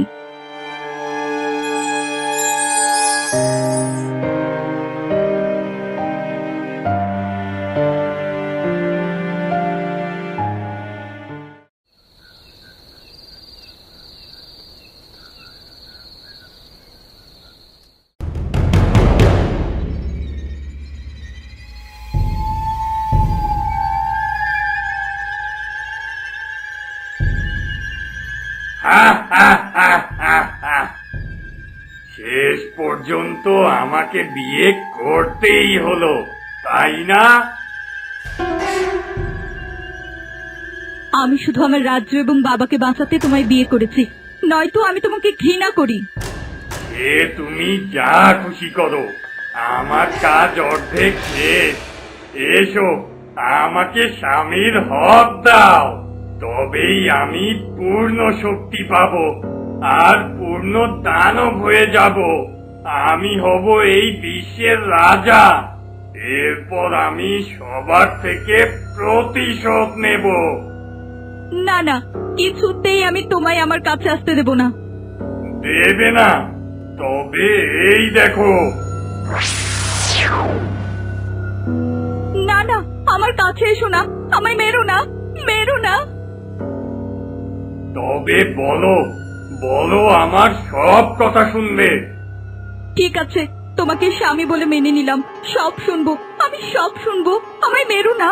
শেষ পর্যন্ত আমাকে বিয়ে করতেই হলো, তাই না? আমি শুধু আমার রাজ্য এবং বাবাকে বাঁচাতে তোমায় বিয়ে করেছি, নয়তো আমি তোমাকে ঘৃণা করি। এ তুমি যা খুশি করো, আমার কাজ অর্ধেক শেষ। এসো, আমাকে স্বামীর হক দাও, তবেই আমি পূর্ণ শক্তি পাবো আর পূর্ণ দানব হয়ে যাব। আমি হব এই বিশ্বের রাজা। এরপর আমি সবার থেকে প্রতিশোধ নেব। না না, কিছুতেই আমি তোমায় আমার কাছে আসতে দেব না। দেবে না? তবে এই দেখো। না না, আমার কাছে এসো না, আমায় মেরো না, মেরো না। তবে বলো, বলো, আমার সব কথা শুনবে। ঠিক আছে, তোমাকে স্বামী বলে মেনে নিলাম, সব শুনবো, আমি সব শুনবো, আমায় মেরো না।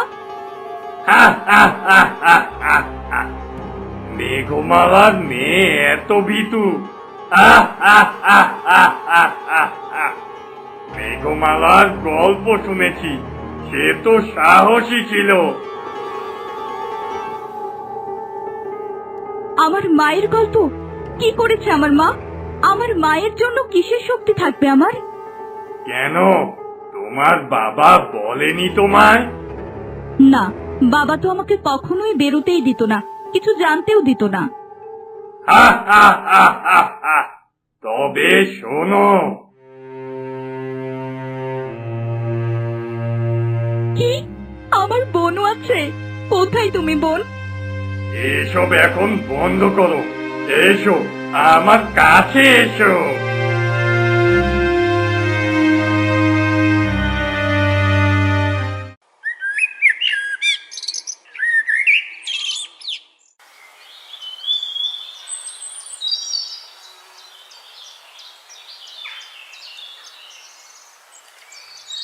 মেঘমালার মেয়ে এত ভীতু। মেঘমালার গল্প শুনেছি, সে তো সাহসী ছিল। আমার মায়ের গল্প? কি করেছে আমার মা? আমার মায়ের জন্য কিসের শক্তি থাকবে আমার? কেন, তোমার বাবা বলেনি তোমায়? না, বাবা তো আমাকে কখনোই বেরোতেই দিত না, কিছু জানতেও দিত না। তবে শোনো। কি? আমার বোনও আছে? কোথায় তুমি বোন? এসব এখন বন্ধ করো, এসো আমার কাছে এসো।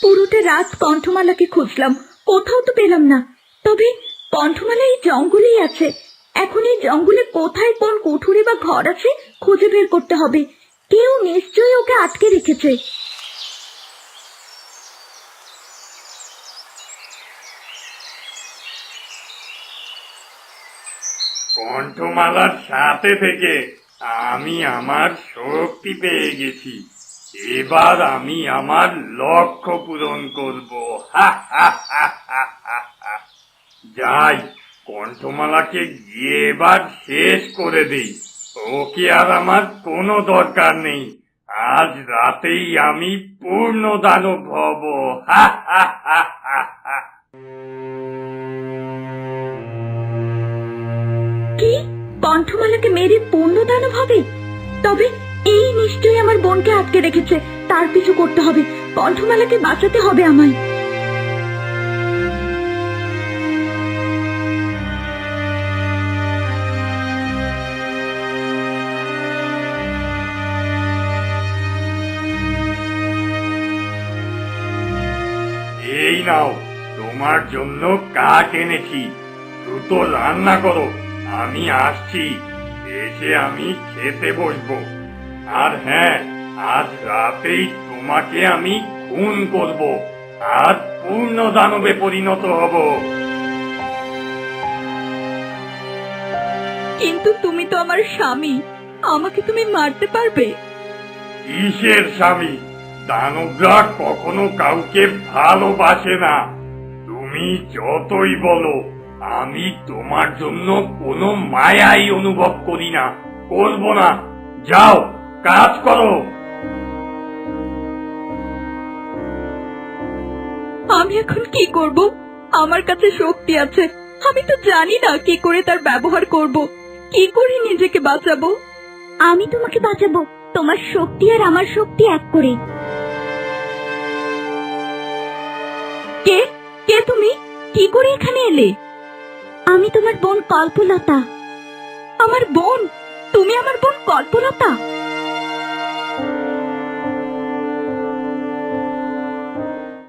পুরোটা রাত কণ্ঠমালাকে খুঁজলাম, কোথাও তো পেলাম না। তবে কণ্ঠমালা এই জঙ্গলেই আছে। এখন এই জঙ্গলে কোথায় কোন কুঠুরি বা ঘর আছে খুঁজে বের করতে হবে। কেউ নিশ্চয়ই ওকে আটকে রেখেছে। কণ্ঠমালার সাথে থেকে আমি আমার শক্তি পেয়ে গেছি। এবার আমি আমার লক্ষ্য পূরণ করব। যাই, কণ্ঠমালাকে গিয়ে এবার শেষ করে দেই। ওকে আর আমার কোনো দরকার নেই। আজ রাতেই আমি পূর্ণ দানব হব। হা হা হা হা হা। কি কণ্ঠমালাকে মেরে পূর্ণ দানব হবে? তবে এই নিশ্চয়ই আমার বোনকে আটকে রেখেছে, তার পিছু করতে হবে। কণ্ঠমালাকে বাঁচাতে হবে আমায়। এই নাও, তোমার জন্য কাক এনেছি, দ্রুত রান্না করো, আমি আসছি, এসে আমি খেতে বসবো। আর হ্যাঁ, আজ রাতেই তোমাকে আমি খুন করব, আর পূর্ণ দানবে পরিণত হব। কিন্তু তুমি তো আমার স্বামী, আমাকে তুমি মারতে পারবে? কিসের স্বামী? দানবরা কখনো কাউকে ভালোবাসে না। তুমি যতই বলো, আমি তোমার জন্য কোনো মায়াই অনুভব করি না, করব না। যাও, কাজ করো। আমি এখন কি করব? আমার কাছে শক্তি আছে, আমি তো জানি না কি করে তার ব্যবহার করব, কি করে নিজেকে বাঁচাবো। আমি তোমাকে বাঁচাবো, তোমার শক্তি আর আমার শক্তি এক করে। কে কে তুমি? কি করে এখানে এলে? আমি তোমার বোন কল্পলতা। আমার বোন? তুমি আমার বোন কল্পলতা?